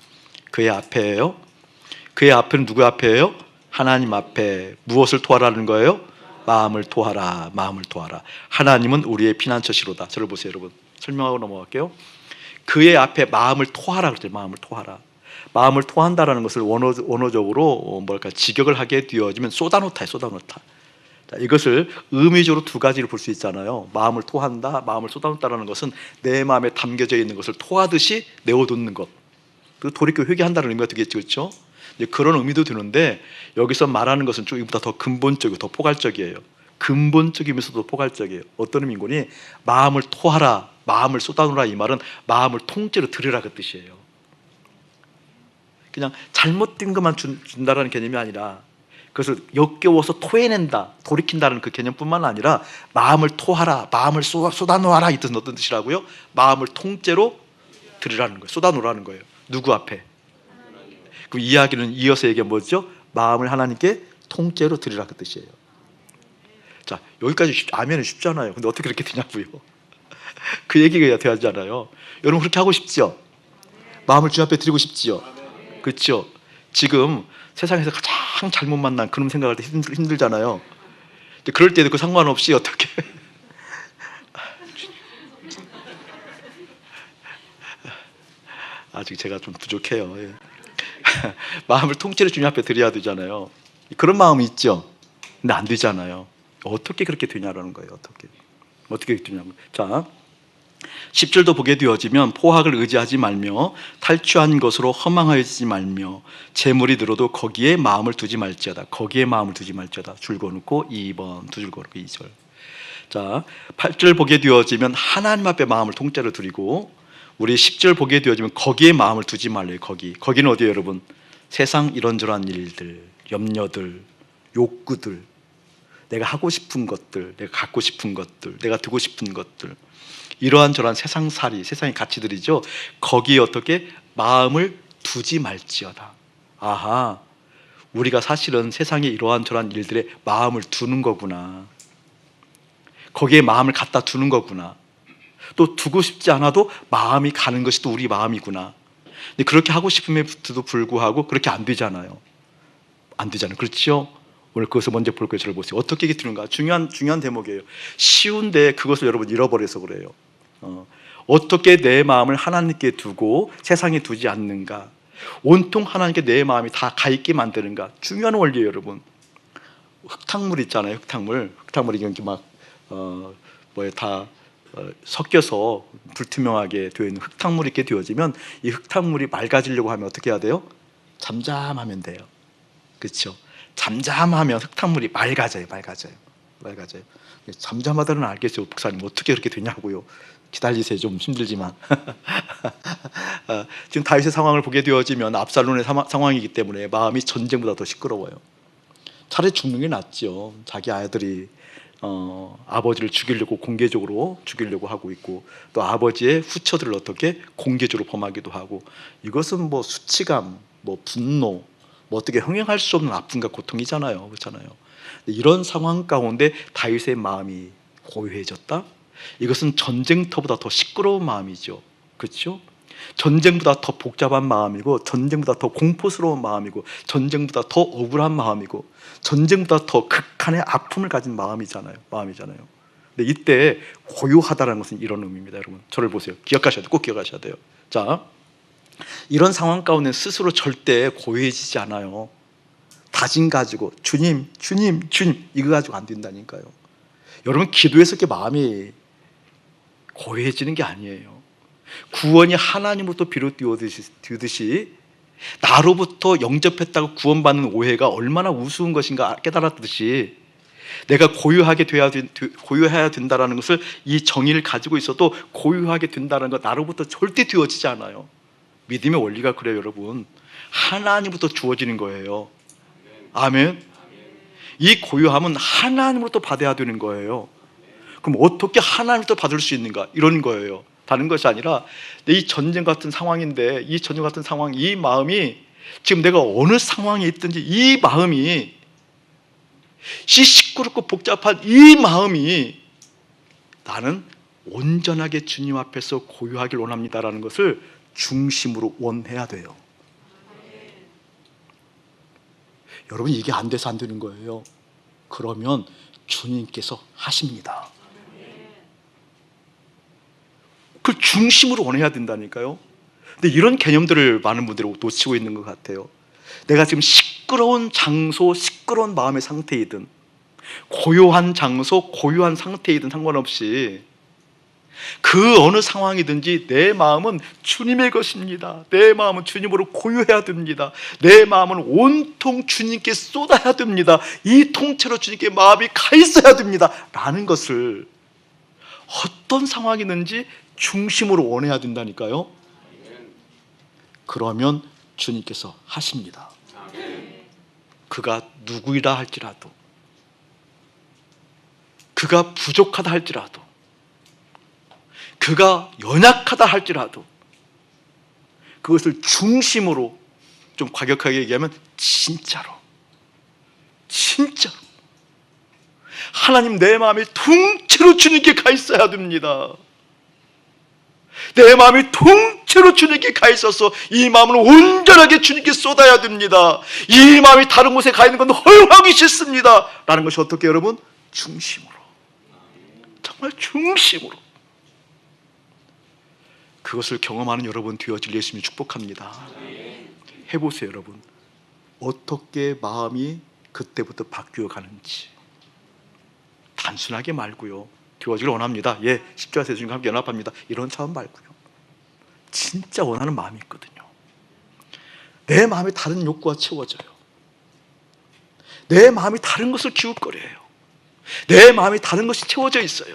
A: 그의 앞에예요. 그의 앞에는 누구 앞에예요? 하나님 앞에. 무엇을 토하라는 거예요? 마음을 토하라. 마음을 토하라. 하나님은 우리의 피난처시로다. 저를 보세요, 여러분. 설명하고 넘어갈게요. 그의 앞에 마음을 토하라 그랬죠. 마음을 토하라. 마음을 토한다라는 것을 원어적으로 직역을 하게 되어지면 쏟아놓다예요. 쏟아놓다. 자, 이것을 의미적으로 두 가지를 볼 수 있잖아요. 마음을 토한다, 마음을 쏟아놓다라는 것은 내 마음에 담겨져 있는 것을 토하듯이 내어놓는 것. 그리고 돌이켜 회개한다는 의미가 되겠죠, 그렇죠? 그런 의미도 드는데 여기서 말하는 것은 좀 이보다 더 근본적이고 더 포괄적이에요. 근본적이면서도 포괄적이에요. 어떤 의미인거니? 마음을 토하라, 마음을 쏟아놓으라, 이 말은 마음을 통째로 들으라 그 뜻이에요. 그냥 잘못된 것만 준다라는 개념이 아니라 그것을 역겨워서 토해낸다, 돌이킨다는 그 개념뿐만 아니라 마음을 토하라, 마음을 쏟아놓아라, 이 뜻은 어떤 뜻이라고요? 마음을 통째로 들으라는 거예요. 쏟아놓으라는 거예요. 누구 앞에? 그 이야기는 이어서 얘기한 뭐죠? 마음을 하나님께 통째로 드리라 그 뜻이에요. 자, 여기까지 아멘은 쉽잖아요. 근데 어떻게 그렇게 되냐고요? 그 얘기가 되잖아요. 여러분 그렇게 하고 싶죠? 마음을 주 앞에 드리고 싶지요? 그렇죠? 지금 세상에서 가장 잘못 만난 그런 생각할 때 힘들잖아요. 그럴 때도 그 상관없이 어떻게 아직 제가 좀 부족해요. 예. 마음을 통째로 주님 앞에 드려야 되잖아요. 그런 마음이 있죠. 근데 안 되잖아요. 어떻게 그렇게 되냐라는 거예요. 어떻게 되냐면, 자, 10절도 보게 되어지면 포학을 의지하지 말며 탈취한 것으로 허망하여지지 말며 재물이 들어도 거기에 마음을 두지 말지어다. 거기에 마음을 두지 말지어다. 줄 거놓고 2번, 두 줄 거놓고 2절. 자, 8절 보게 되어지면 하나님 앞에 마음을 통째로 드리고, 우리 10절 보게 되어지면 거기에 마음을 두지 말래요. 거기는 어디예요, 여러분? 세상 이런저런 일들, 염려들, 욕구들, 내가 하고 싶은 것들, 내가 갖고 싶은 것들, 내가 두고 싶은 것들, 이러한 저러한 세상살이, 세상의 가치들이죠. 거기에 어떻게 마음을 두지 말지어다. 아하, 우리가 사실은 세상에 이러한 저러한 일들에 마음을 두는 거구나. 거기에 마음을 갖다 두는 거구나. 또 두고 싶지 않아도 마음이 가는 것이 또 우리 마음이구나. 근데 그렇게 하고 싶음에도 불구하고 그렇게 안 되잖아요. 안 되잖아요. 그렇죠? 오늘 그것을 먼저 볼 거예요. 저를 보세요. 어떻게 되는가? 중요한 대목이에요. 쉬운데 그것을 여러분 잃어버려서 그래요. 어떻게 내 마음을 하나님께 두고 세상에 두지 않는가? 온통 하나님께 내 마음이 다 가 있게 만드는가? 중요한 원리예요, 여러분. 흙탕물 있잖아요. 흙탕물이 이렇게 막 섞여서 불투명하게 되어 있는 흙탕물이 이렇게 되어지면 이 흙탕물이 맑아지려고 하면 어떻게 해야 돼요? 잠잠하면 돼요. 그렇죠? 잠잠하면 흙탕물이 맑아져요. 잠잠하다는 알겠어요. 목사님 어떻게 그렇게 되냐고요. 기다리세요. 좀 힘들지만 지금 다윗의 상황을 보게 되어지면 압살롬의 상황이기 때문에 마음이 전쟁보다 더 시끄러워요. 차라리 죽는 게 낫죠. 자기 아들이 아버지를 죽이려고 공개적으로 죽이려고 하고 있고, 또 아버지의 후처들을 어떻게 공개적으로 범하기도 하고, 이것은 뭐 수치감, 뭐 분노, 뭐 어떻게 형용할 수 없는 아픔과 고통이잖아요. 그렇잖아요. 이런 상황 가운데 다윗의 마음이 고요해졌다? 이것은 전쟁터보다 더 시끄러운 마음이죠. 그렇죠? 전쟁보다 더 복잡한 마음이고, 전쟁보다 더 공포스러운 마음이고, 전쟁보다 더 억울한 마음이고, 전쟁보다 더 극한의 아픔을 가진 마음이잖아요. 근데 이때 고요하다는 것은 이런 의미입니다. 여러분 저를 보세요. 기억하셔야 돼요. 꼭 기억하셔야 돼요. 자, 이런 상황 가운데 스스로 절대 고요해지지 않아요. 다짐 가지고 주님 이거 가지고 안 된다니까요. 여러분 기도에서 이렇게 마음이 고요해지는 게 아니에요. 구원이 하나님으로부터 비롯되듯이 나로부터 영접했다고 구원받는 오해가 얼마나 우스운 것인가 깨달았듯이, 내가 고요해야 된다는 것을, 이 정의를 가지고 있어도 고요하게 된다는 것 나로부터 절대 되어지지 않아요. 믿음의 원리가 그래요, 여러분. 하나님부터 주어지는 거예요. 아멘. 이 고요함은 하나님으로부터 받아야 되는 거예요. 그럼 어떻게 하나님부터 받을 수 있는가? 이런 거예요. 다른 것이 아니라, 이 전쟁 같은 상황인데, 이 전쟁 같은 상황, 이 마음이, 지금 내가 어느 상황에 있든지 이 마음이, 시끄럽고 복잡한 이 마음이, 나는 온전하게 주님 앞에서 고요하길 원합니다라는 것을 중심으로 원해야 돼요. 여러분 이게 안 돼서 안 되는 거예요. 그러면 주님께서 하십니다. 그 중심으로 원해야 된다니까요. 근데 이런 개념들을 많은 분들이 놓치고 있는 것 같아요. 내가 지금 시끄러운 장소, 시끄러운 마음의 상태이든, 고요한 장소, 고요한 상태이든 상관없이 그 어느 상황이든지 내 마음은 주님의 것입니다. 내 마음은 주님으로 고요해야 됩니다. 내 마음은 온통 주님께 쏟아야 됩니다. 이 통째로 주님께 마음이 가 있어야 됩니다 라는 것을 어떤 상황이든지 중심으로 원해야 된다니까요. 그러면 주님께서 하십니다. 그가 누구이라 할지라도, 그가 부족하다 할지라도, 그가 연약하다 할지라도 그것을 중심으로, 좀 과격하게 얘기하면 진짜로 하나님, 내 마음이 통째로 주님께 가 있어야 됩니다. 내 마음이 통째로 주님께 가 있어서 이 마음을 온전하게 주님께 쏟아야 됩니다. 이 마음이 다른 곳에 가 있는 건 허용하기 싫습니다 라는 것이 어떻게, 여러분? 중심으로, 정말 중심으로 그것을 경험하는 여러분 되어질 예수님이 축복합니다. 해보세요 여러분. 어떻게 마음이 그때부터 바뀌어 가는지 단순하게 말고요, 되어지길 원합니다. 예, 십자가 세주님과 함께 연합합니다, 이런 차원 말고요, 진짜 원하는 마음이 있거든요. 내 마음이 다른 욕구가 채워져요. 내 마음이 다른 것을 기웃거려요. 내 마음이 다른 것이 채워져 있어요.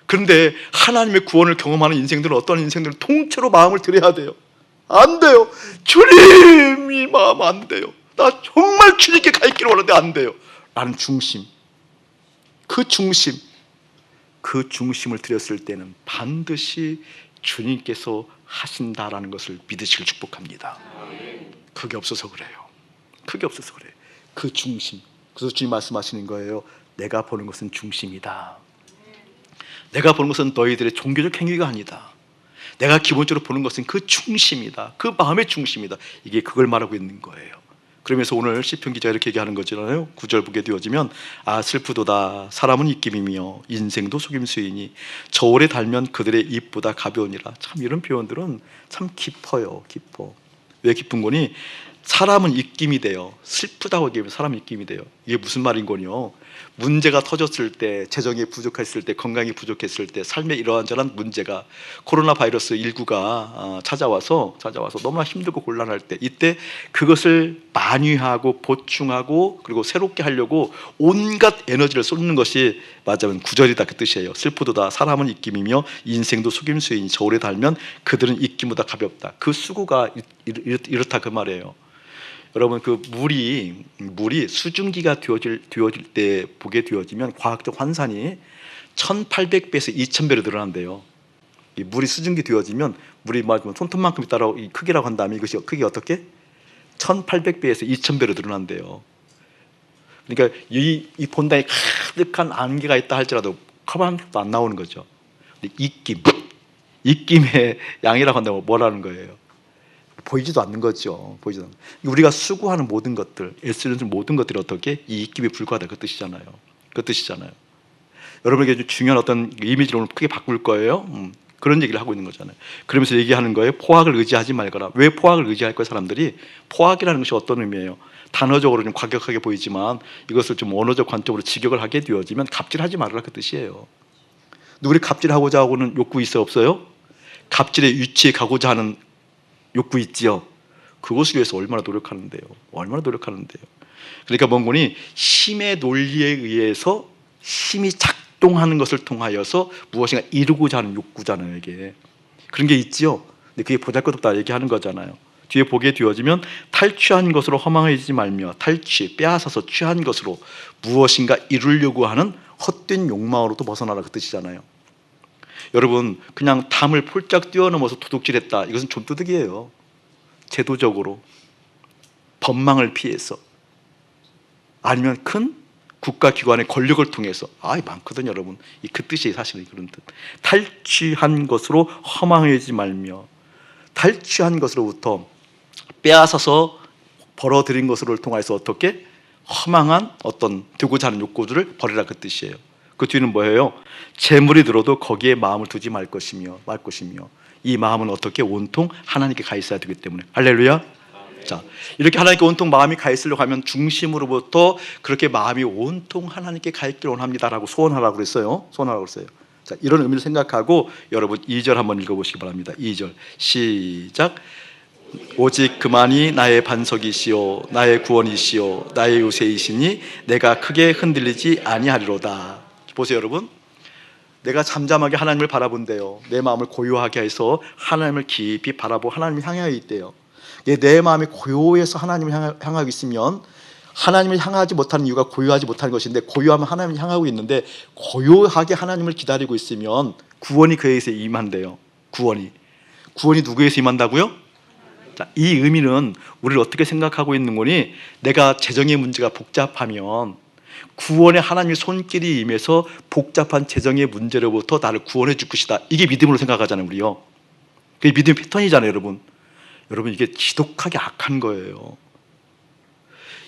A: 그런데 하나님의 구원을 경험하는 인생들은 어떤 인생들은 통째로 마음을 드려야 돼요. 안 돼요. 주님, 이 마음 안 돼요. 나 정말 주님께 가 있기를 원하는데 안 돼요 라는 중심, 그 중심을 드렸을 때는 반드시 주님께서 하신다라는 것을 믿으시길 축복합니다. 그게 없어서 그래요. 그 중심. 그래서 주님 말씀하시는 거예요. 내가 보는 것은 중심이다. 내가 보는 것은 너희들의 종교적 행위가 아니다. 내가 기본적으로 보는 것은 그 중심이다. 그 마음의 중심이다. 이게 그걸 말하고 있는 거예요. 그러면서 오늘 시편 기자가 이렇게 얘기하는 거잖아요. 9절 보게 되어지면, 아 슬프도다 사람은 입김이며 인생도 속임수이니 저울에 달면 그들의 입보다 가벼우니라. 참 이런 표현들은 참 깊어요. 깊어. 왜 깊은 거니? 사람은 입김이 돼요. 슬프다고 얘기하면 사람은 입김이 돼요. 이게 무슨 말인 거니요? 문제가 터졌을 때, 재정이 부족했을 때, 건강이 부족했을 때, 삶에 이러한저러한 문제가, 코로나 바이러스 19가 찾아와서 너무나 힘들고 곤란할 때, 이때 그것을 만회하고 보충하고 그리고 새롭게 하려고 온갖 에너지를 쏟는 것이 맞으면 구절이다, 그 뜻이에요. 슬프도다 사람은 입김이며 인생도 속임수이니 저울에 달면 그들은 입김보다 가볍다. 그 수구가 이렇다 그 말이에요. 여러분, 그 물이 수증기가 되어질 때 보게 되어지면 과학적 환산이 1800배에서 2000배로 늘어난대요. 이 물이 수증기 되어지면, 물이 손톱만큼 있다라고 이 크기라고 한다면 이것이 크기 어떻게? 1800배에서 2000배로 늘어난대요. 그러니까 이 본당에 가득한 안개가 있다 할지라도 컵한도 안 나오는 거죠. 입김의 양이라고 한다면 뭐라는 거예요? 보이지도 않는 거죠. 우리가 수고하는 모든 것들, 애쓰는 모든 것들이 어떻게? 이 입김에 불과하다, 그 뜻이잖아요. 여러분에게 중요한 어떤 이미지를 오늘 크게 바꿀 거예요. 그런 얘기를 하고 있는 거잖아요. 그러면서 얘기하는 거예요. 포악을 의지하지 말거라. 왜 포악을 의지할 거예요, 사람들이? 포악이라는 것이 어떤 의미예요? 단어적으로 좀 과격하게 보이지만 이것을 좀 언어적 관점으로 직역을 하게 되어지면 갑질하지 말아라, 그 뜻이에요. 우리 갑질하고자 하고는 욕구 있어요, 없어요? 갑질의 위치에 가고자 하는 욕구 있지요. 그것을 위해서 얼마나 노력하는데요. 그러니까 뭔 거니? 힘의 논리에 의해서 힘이 작동하는 것을 통하여서 무엇인가 이루고자 하는 욕구잖아요, 이게. 그런 게 있지요. 근데 그게 보잘것없다 얘기하는 거잖아요. 뒤에 보게 되어지면 탈취한 것으로 허망해지지 말며, 빼앗아서 취한 것으로 무엇인가 이루려고 하는 헛된 욕망으로도 벗어나라, 그 뜻이잖아요. 여러분, 그냥 담을 폴짝 뛰어넘어서 도둑질했다, 이것은 좀도둑이에요. 제도적으로 법망을 피해서, 아니면 큰 국가기관의 권력을 통해서, 많거든요 여러분. 그 뜻이 사실은 그런 뜻. 탈취한 것으로 허망해지지 말며, 탈취한 것으로부터 빼앗아서 벌어들인 것을 통해서 어떻게? 허망한 어떤 되고자 하는 욕구들을 버리라, 그 뜻이에요. 그 뒤는 뭐예요? 재물이 들어도 거기에 마음을 두지 말 것이며 이 마음은 어떻게? 온통 하나님께 가 있어야 되기 때문에. 할렐루야. 자, 이렇게 하나님께 온통 마음이 가 있으려고 하면 중심으로부터 그렇게 마음이 온통 하나님께 가 있기를 원합니다라고 소원하라고 그랬어요. 소원하라고 그랬어요. 자, 이런 의미를 생각하고 여러분 2절 한번 읽어보시기 바랍니다. 2절 시작. 오직 그만이 나의 반석이시요 나의 구원이시요 나의 요새이시니 내가 크게 흔들리지 아니하리로다. 보세요 여러분, 내가 잠잠하게 하나님을 바라본대요. 내 마음을 고요하게 해서 하나님을 깊이 바라보고 하나님을 향하여 있대요. 내 마음이 고요해서 하나님을 향하고 있으면, 하나님을 향하지 못하는 이유가 고요하지 못하는 것인데, 고요하면 하나님을 향하고 있는데 고요하게 하나님을 기다리고 있으면 구원이 그에게서 임한대요. 구원이 누구에서 임한다고요? 자, 이 의미는 우리를 어떻게 생각하고 있는 거니, 내가 재정의 문제가 복잡하면 구원의 하나님의 손길이 임해서 복잡한 재정의 문제로부터 나를 구원해 줄 것이다. 이게 믿음으로 생각하잖아요, 우리요. 그게 믿음의 패턴이잖아요, 여러분. 여러분, 이게 지독하게 악한 거예요.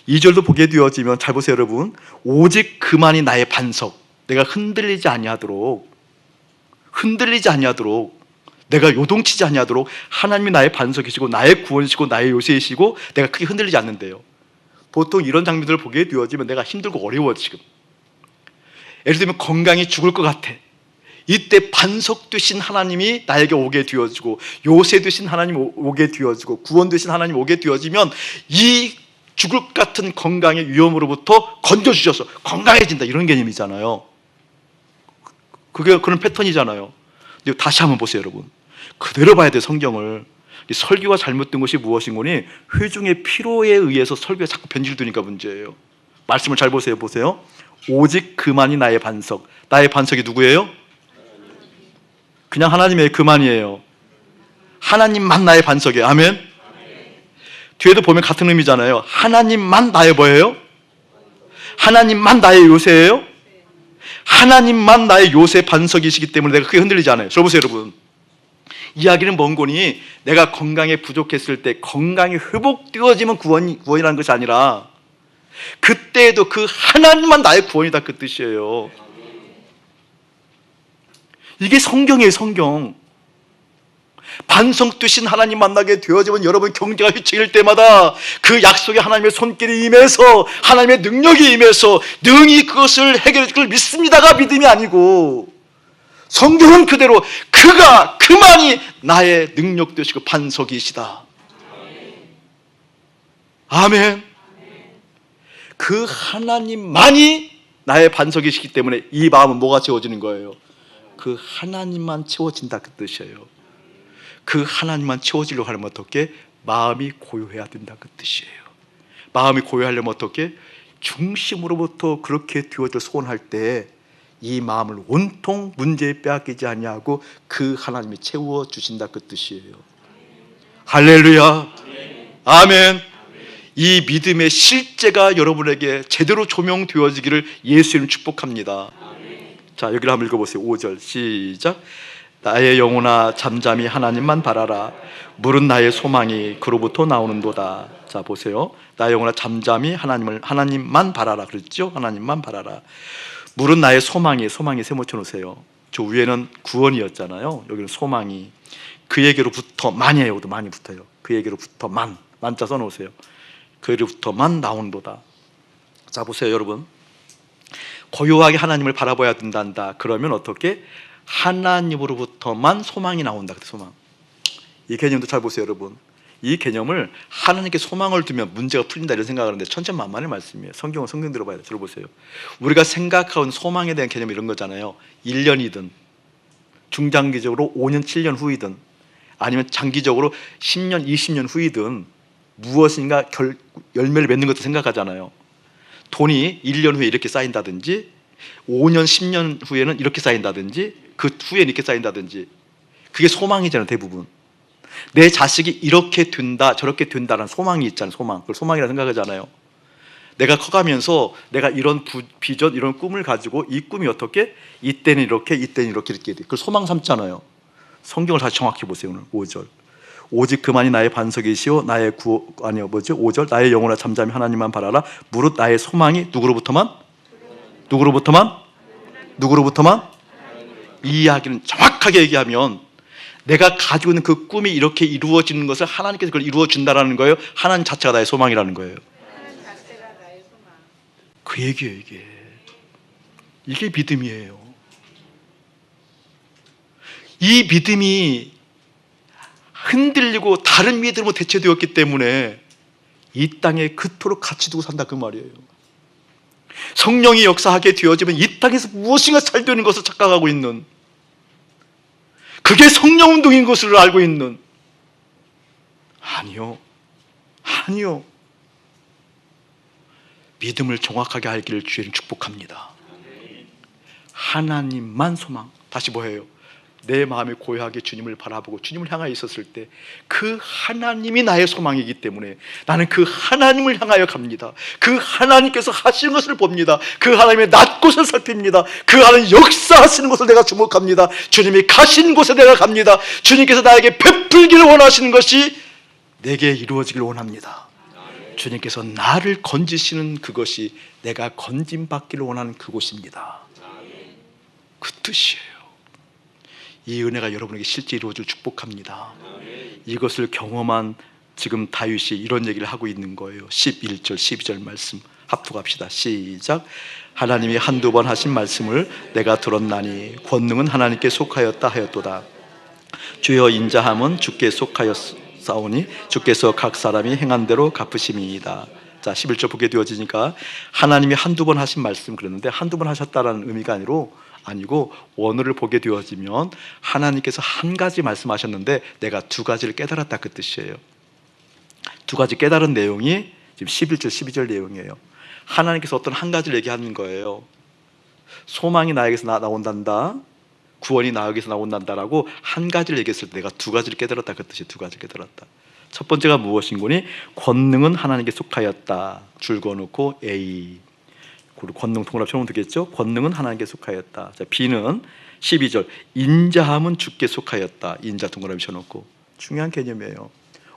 A: 2절도 보게 되어지면, 잘 보세요 여러분, 오직 그만이 나의 반석, 내가 흔들리지 아니하도록, 내가 요동치지 아니하도록 하나님이 나의 반석이시고 나의 구원이시고 나의 요새이시고 내가 크게 흔들리지 않는데요. 보통 이런 장면들을 보게 되어지면 내가 힘들고 어려워. 지금 예를 들면 건강이 죽을 것 같아. 이때 반석 되신 하나님이 나에게 오게 되어지고, 요새 되신 하나님 오게 되어지고, 구원 되신 하나님 오게 되어지면 이 죽을 것 같은 건강의 위험으로부터 건져주셔서 건강해진다, 이런 개념이잖아요. 그게 그런 패턴이잖아요. 근데 다시 한번 보세요 여러분, 그대로 봐야 돼요 성경을. 설교가 잘못된 것이 무엇인 거니, 회중의 피로에 의해서 설교가 자꾸 변질되니까 문제예요. 말씀을 잘 보세요. 오직 그만이 나의 반석. 나의 반석이 누구예요? 그냥 하나님의 그만이에요. 하나님만 나의 반석이에요. 아멘. 뒤에도 보면 같은 의미잖아요. 하나님만 나의 뭐예요? 하나님만 나의 요새예요? 하나님만 나의 요새 반석이시기 때문에 내가 크게 흔들리지 않아요. 들어보세요 여러분, 이야기는 뭔 거니, 내가 건강에 부족했을 때 건강이 회복되어지면 구원이라는 것이 아니라, 그때에도 그 하나님만 나의 구원이다, 그 뜻이에요. 이게 성경이에요, 성경. 반석 되신 하나님 만나게 되어지면 여러분 경제가 휘청일 때마다 그 약속의 하나님의 손길이 임해서, 하나님의 능력이 임해서 능히 그것을 해결해 줄 걸 믿습니다가 믿음이 아니고, 성경은 그대로 그만이 나의 능력 되시고 반석이시다. 아멘. 그 하나님만이 나의 반석이시기 때문에 이 마음은 뭐가 채워지는 거예요? 그 하나님만 채워진다, 그 뜻이에요. 그 하나님만 채워지려고 하려면 어떻게? 마음이 고요해야 된다, 그 뜻이에요. 마음이 고요하려면 어떻게? 중심으로부터 그렇게 되어져 소원할 때 이 마음을 온통 문제에 빼앗기지 아니하고 그 하나님이 채워주신다, 그 뜻이에요. 할렐루야. 아멘. 이 믿음의 실제가 여러분에게 제대로 조명되어지기를 예수님 축복합니다. 자, 여기를 한번 읽어보세요. 5절 시작. 나의 영혼아 잠잠히 하나님만 바라라. 물은 나의 소망이 그로부터 나오는도다. 자, 보세요. 나의 영혼아 잠잠히 하나님만 바라라 그랬죠? 하나님만 바라라. 물은 나의 소망이 세모쳐 놓으세요. 저 위에는 구원이었잖아요. 여기는 소망이. 그에게로부터 만이에요. 많이 붙어요. 그에게로부터 만자 써놓으세요. 그에게로부터만 나오는도다. 자, 보세요 여러분, 고요하게 하나님을 바라봐야 된단다. 그러면 어떻게? 하나님으로부터만 소망이 나온다. 소망. 이 개념도 잘 보세요 여러분. 이 개념을 하나님께 소망을 두면 문제가 풀린다 이런 생각을 하는데 천천만만의 말씀이에요. 성경은 성경대로 봐야 돼요. 들어보세요. 우리가 생각하는 소망에 대한 개념이 이런 거잖아요. 1년이든 중장기적으로 5년 7년 후이든 아니면 장기적으로 10년 20년 후이든 무엇인가 열매를 맺는 것도 생각하잖아요. 돈이 1년 후에 이렇게 쌓인다든지 5년 10년 후에는 이렇게 쌓인다든지 그 후에 이렇게 쌓인다든지, 그게 소망이잖아요. 대부분 내 자식이 이렇게 된다 저렇게 된다는 소망이 있잖아요. 소망. 그걸 소망이라 생각하잖아요. 내가 커가면서 내가 이런 비전, 이런 꿈을 가지고 이 꿈이 어떻게? 이때는 이렇게, 이때는 이렇게 돼. 그걸 소망 삼잖아요. 성경을 다시 정확히 보세요. 오늘 5절. 오직 그만이 나의 반석이시오 나의 5절. 나의 영혼아 잠잠히 하나님만 바라라. 무릇 나의 소망이 누구로부터만? 이 이야기는 정확하게 얘기하면 내가 가지고 있는 그 꿈이 이렇게 이루어지는 것을 하나님께서 그걸 이루어 준다라는 거예요. 하나님 자체가 나의 소망이라는 거예요. 그 얘기예요. 이게 믿음이에요. 이 믿음이 흔들리고 다른 믿음으로 대체되었기 때문에 이 땅에 그토록 가치 두고 산다 그 말이에요. 성령이 역사하게 되어지면 이 땅에서 무엇인가 잘 되는 것을 착각하고 있는, 그게 성령 운동인 것을 알고 있는, 아니요. 믿음을 정확하게 알기를 주님 축복합니다. 하나님만 소망. 다시 뭐예요? 내 마음이 고요하게 주님을 바라보고 주님을 향하여 있었을 때 그 하나님이 나의 소망이기 때문에 나는 그 하나님을 향하여 갑니다. 그 하나님께서 하시는 것을 봅니다. 그 하나님의 낮 곳을 살핍니다. 그 하나님 역사하시는 것을 내가 주목합니다. 주님이 가신 곳에 내가 갑니다. 주님께서 나에게 베풀기를 원하시는 것이 내게 이루어지기를 원합니다. 주님께서 나를 건지시는 그것이 내가 건짐받기를 원하는 그곳입니다. 그 뜻이에요. 이 은혜가 여러분에게 실제 이루어질 축복합니다. 이것을 경험한 지금 다윗이 이런 얘기를 하고 있는 거예요. 11절 12절 말씀 합독합시다. 시작. 하나님이 한두 번 하신 말씀을 내가 들었나니 권능은 하나님께 속하였다 하였도다. 주여 인자함은 주께 속하였사오니 주께서 각 사람이 행한 대로 갚으심이이다. 자, 11절 보게 되어지니까 하나님이 한두 번 하신 말씀 그랬는데 한두 번 하셨다라는 의미가 아니고 원어를 보게 되어지면 하나님께서 한 가지 말씀하셨는데 내가 두 가지를 깨달았다 그 뜻이에요. 두 가지 깨달은 내용이 지금 11절 12절 내용이에요. 하나님께서 어떤 한 가지를 얘기하는 거예요. 소망이 나에게서 나온단다, 구원이 나에게서 나온단다라고 한 가지를 얘기했을 때 내가 두 가지를 깨달았다 그 뜻이에요. 두 가지를 깨달았다. 첫 번째가 무엇인 거니? 권능은 하나님께 속하였다. 줄 그어놓고 A. 권능 통합 처음 듣겠죠? 권능은 하나님께 속하였다. 자, B는 12절 인자함은 주께 속하였다. 인자 동그라미 쳐놓고. 중요한 개념이에요.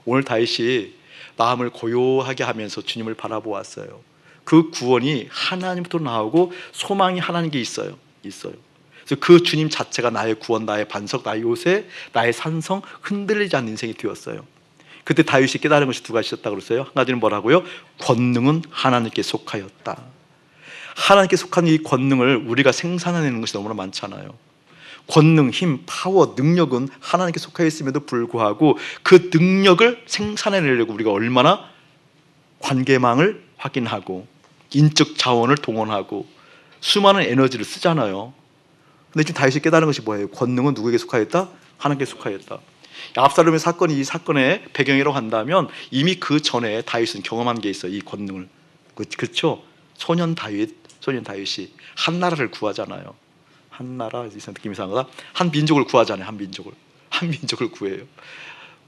A: 오늘 다윗이 마음을 고요하게 하면서 주님을 바라보았어요. 그 구원이 하나님부터 나오고 소망이 하나님께 있어요. 그래서 그 주님 자체가 나의 구원, 나의 반석, 나의 요새, 나의 산성, 흔들리지 않는 인생이 되었어요. 그때 다윗이 깨달은 것이 두 가지 있었다고 그랬어요. 한 가지는 뭐라고요? 권능은 하나님께 속하였다. 하나님께 속한 이 권능을 우리가 생산해내는 것이 너무나 많잖아요. 권능, 힘, 파워, 능력은 하나님께 속하여 있음에도 불구하고 그 능력을 생산해내려고 우리가 얼마나 관계망을 확인하고 인적 자원을 동원하고 수많은 에너지를 쓰잖아요. 근데 지금 다윗이 깨달은 것이 뭐예요? 권능은 누구에게 속하였다? 하나님께 속하였다. 압살롬의 사건이 이 사건의 배경이라고 한다면 이미 그 전에 다윗은 경험한 게 있어요. 이 권능을. 그렇죠? 소년 다윗이 한 나라를 구하잖아요. 한 나라, 느낌 이상하다. 한 민족을 구하잖아요. 한 민족을 구해요.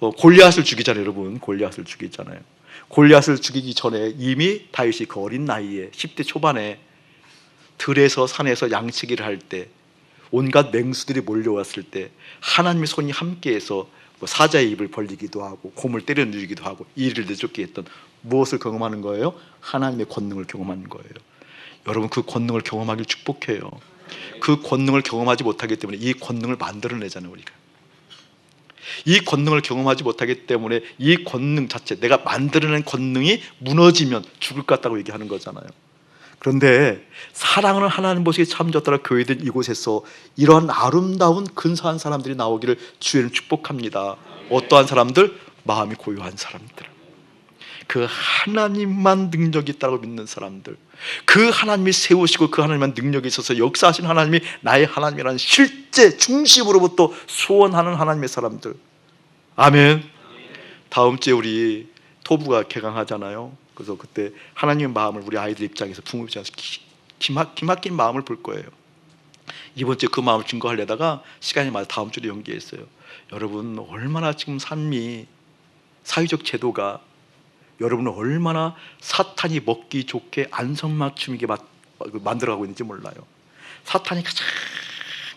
A: 골리앗을 죽이잖아요. 여러분, 골리앗을 죽이잖아요. 골리앗을 죽이기 전에 이미 다윗이 그 어린 나이에 10대 초반에 들에서 산에서 양치기를 할 때 온갖 맹수들이 몰려왔을 때 하나님의 손이 함께해서 사자의 입을 벌리기도 하고 곰을 때려 누르기도 하고 이를 내쫓게 했던 무엇을 경험하는 거예요? 하나님의 권능을 경험하는 거예요. 여러분, 그 권능을 경험하길 축복해요. 그 권능을 경험하지 못하기 때문에 이 권능을 만들어내잖아요. 우리가 이 권능을 경험하지 못하기 때문에 이 권능 자체, 내가 만들어낸 권능이 무너지면 죽을 것 같다고 얘기하는 거잖아요. 그런데 사랑을 하나님 보시기에 참졌더라 교회된 이곳에서 이러한 아름다운 근사한 사람들이 나오기를 주의는 축복합니다. 어떠한 사람들? 마음이 고요한 사람들, 그 하나님만 능력이 있다고 믿는 사람들, 그 하나님이 세우시고 그 하나님만 능력이 있어서 역사하신 하나님이 나의 하나님이라는 실제 중심으로부터 소원하는 하나님의 사람들. 아멘. 다음 주에 우리 토부가 개강하잖아요. 그래서 그때 하나님의 마음을 우리 아이들 입장에서 부모 입장에서 기막힌 마음을 볼 거예요. 이번 주에 그 마음을 증거하려다가 시간이 맞아 다음 주에 연기했어요. 여러분, 얼마나 지금 삶이, 사회적 제도가 여러분은 얼마나 사탄이 먹기 좋게 안성맞춤이게 만들어가고 있는지 몰라요. 사탄이 가장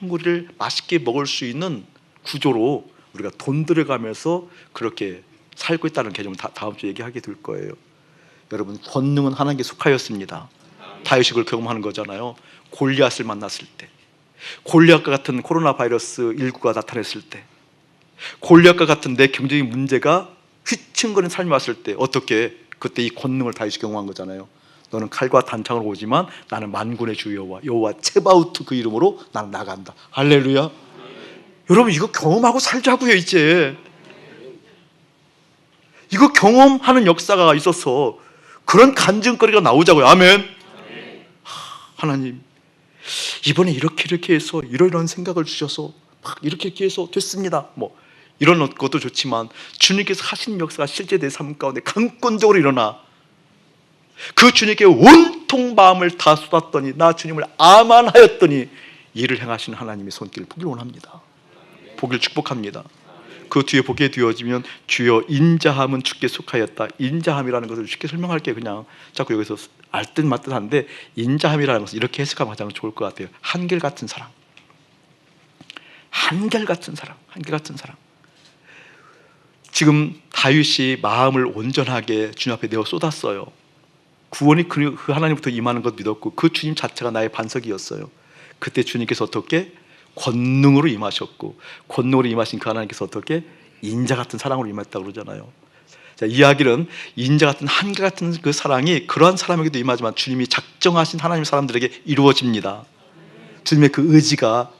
A: 우리를 맛있게 먹을 수 있는 구조로 우리가 돈 들여가면서 그렇게 살고 있다는 개념을 다음 주에 얘기하게 될 거예요. 여러분, 권능은 하나님께 속하였습니다. 다윗이 그걸 경험하는 거잖아요. 골리앗을 만났을 때, 골리앗과 같은 코로나 바이러스 19가 나타났을 때, 골리앗과 같은 내 경제적인 문제가 휘청거리는 삶이 왔을 때 어떻게, 그때 이 권능을 다윗이 경험한 거잖아요. 너는 칼과 단창으로 오지만 나는 만군의 주 여호와 체바우트 그 이름으로 나는 나간다. 할렐루야. 여러분, 이거 경험하고 살자고요. 이제 이거 경험하는 역사가 있어서 그런 간증거리가 나오자고요. 아멘. 하나님, 이번에 이렇게 해서 이런 생각을 주셔서 막 이렇게 해서 됐습니다. 뭐 이런 것도 좋지만 주님께서 하신 역사가 실제 내 삶 가운데 강권적으로 일어나 그 주님께 온통 마음을 다 쏟았더니 나 주님을 아만하였더니 일을 행하시는 하나님의 손길을 보기를 원합니다. 보기를 축복합니다. 그 뒤에 보게 되어지면 주여 인자함은 주께 속하였다. 인자함이라는 것을 쉽게 설명할게요. 그냥 자꾸 여기서 알듯 말듯한데, 인자함이라는 것을 이렇게 해석하면 가장 좋을 것 같아요. 한결같은 사랑. 한결같은 사랑. 한결같은 사랑. 지금 다윗이 마음을 온전하게 주님 앞에 내어 쏟았어요. 구원이 그 하나님부터 임하는 것 믿었고 그 주님 자체가 나의 반석이었어요. 그때 주님께서 어떻게? 권능으로 임하셨고, 권능으로 임하신 그 하나님께서 어떻게? 인자 같은 사랑으로 임했다고 그러잖아요. 자, 이야기는 인자 같은 한결 같은 그 사랑이 그러한 사람에게도 임하지만 주님이 작정하신 하나님 사람들에게 이루어집니다. 주님의 그 의지가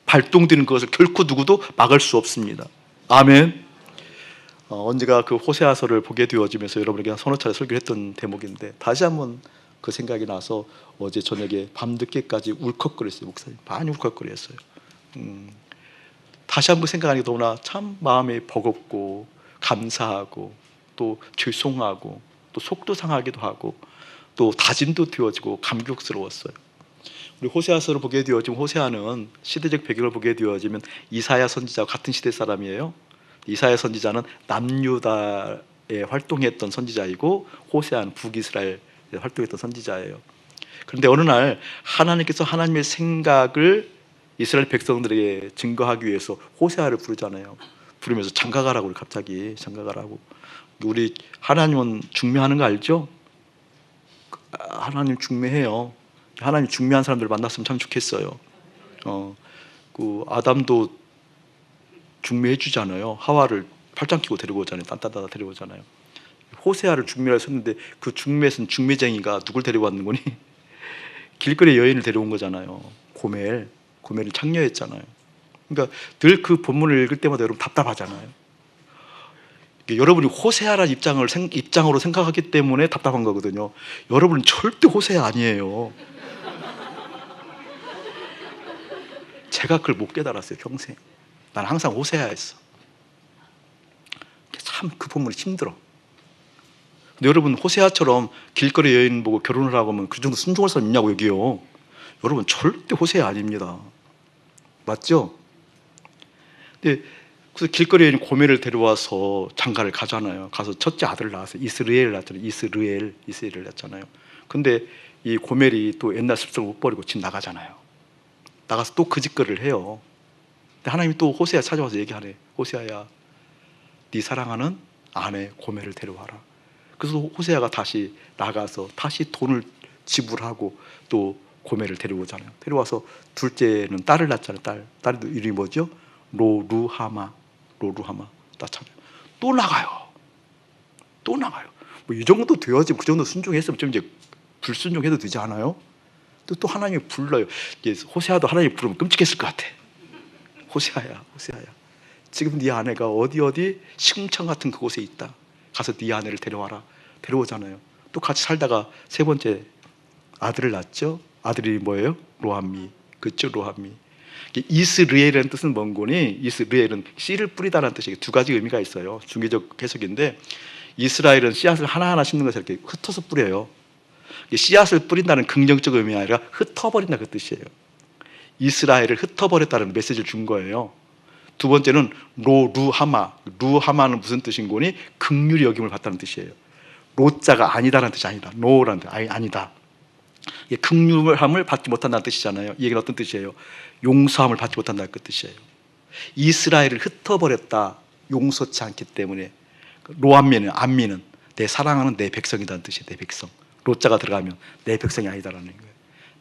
A: 발동되는 것을 결코 누구도 막을 수 없습니다. 아멘. 언제가 그 호세아서를 보게 되어지면서 여러분에게 서너 차례 설교를 했던 대목인데 다시 한번 그 생각이 나서 어제 저녁에 밤늦게까지 울컥거렸어요. 목사님 많이 울컥거렸어요. 다시 한번 생각하니까 너무나 참 마음이 버겁고 감사하고 또 죄송하고 또 속도 상하기도 하고 또 다짐도 되어지고 감격스러웠어요. 우리 호세아서를 보게 되어지면 호세아는 시대적 배경을 보게 되어지면 이사야 선지자와 같은 시대 사람이에요. 이사야 선지자는 남유다에 활동했던 선지자이고 호세아는 북이스라엘에 활동했던 선지자예요. 그런데 어느 날 하나님께서 하나님의 생각을 이스라엘 백성들에게 증거하기 위해서 호세아를 부르잖아요. 부르면서 장가가라고, 갑자기 장가가라고. 우리 하나님은 중매하는 거 알죠? 하나님 중매해요. 하나님 중매한 사람들 만났으면 참 좋겠어요. 그 아담도 중매해 주잖아요. 하와를 팔짱 끼고 데리고 오잖아요. 딴딴따다 데리고 오잖아요. 호세아를 중매를 썼는데 그 중매는 중매쟁이가 누굴 데리고 왔는 거니? 길거리 여인을 데려온 거잖아요. 고멜을 창녀했잖아요. 그러니까 늘 그 본문을 읽을 때마다 여러분 답답하잖아요. 여러분이 호세아라는 입장으로 생각하기 때문에 답답한 거거든요. 여러분은 절대 호세아 아니에요. 제가 그걸 못 깨달았어요. 평생. 난 항상 호세아였어. 참 그 본문이 힘들어. 근데 여러분, 호세아처럼 길거리 여인 보고 결혼을 하고 하면 그 정도 순종할 사람 있냐고 여기요. 여러분 절대 호세아 아닙니다. 맞죠? 근데 그래서 길거리 여인 고멜을 데려와서 장가를 가잖아요. 가서 첫째 아들을 낳았어요. 이스라엘을 낳았잖아요. 이스라엘을 낳았잖아요. 근데 이 고멜이 또 옛날 습성을 못 버리고 집 나가잖아요. 나가서 또 그 짓거리를 해요. 근데 하나님이 또 호세아 찾아와서 얘기하네. 호세아야, 네 사랑하는 아내 고멜을 데려와라. 그래서 호세아가 다시 나가서 다시 돈을 지불하고 또 고멜을 데려오잖아요. 데려와서 둘째는 딸을 낳잖아요. 딸 이름이 뭐죠? 로루하마 낳잖아요. 또 나가요. 뭐 이 정도 되어지면, 그 정도 순종했으면 좀 이제 불순종해도 되지 않아요? 또 하나님이 불러요. 호세아도 하나님이 부르면 끔찍했을 것 같아. 호세아야, 지금 네 아내가 어디 시궁창 같은 그곳에 있다. 가서 네 아내를 데려와라. 데려오잖아요. 또 같이 살다가 세 번째 아들을 낳았죠. 아들이 뭐예요? 로함미. 그죠? 로함미. 이스라엘이라는 뜻은 뭔 거니? 이스라엘은 씨를 뿌리다라는 뜻이에요. 두 가지 의미가 있어요. 중개적 해석인데, 이스라엘은 씨앗을 하나하나 심는 것을 이렇게 흩어서 뿌려요. 씨앗을 뿌린다는 긍정적 의미가 아니라 흩어버린다 그 뜻이에요. 이스라엘을 흩어버렸다는 메시지를 준 거예요. 두 번째는 루하마는 무슨 뜻인 거니? 긍휼히 여김을 받다는 뜻이에요. 로자가 아니다라는 뜻이 아니다. 노라는 뜻, 아니다. 긍휼함을 받지 못한다는 뜻이잖아요. 이 얘기는 어떤 뜻이에요? 용서함을 받지 못한다는 그 뜻이에요. 이스라엘을 흩어버렸다, 용서치 않기 때문에. 안미는 내 사랑하는 내 백성이라는 뜻이에요. 내 백성. 로자가 들어가면 내 백성이 아니다라는 거예요.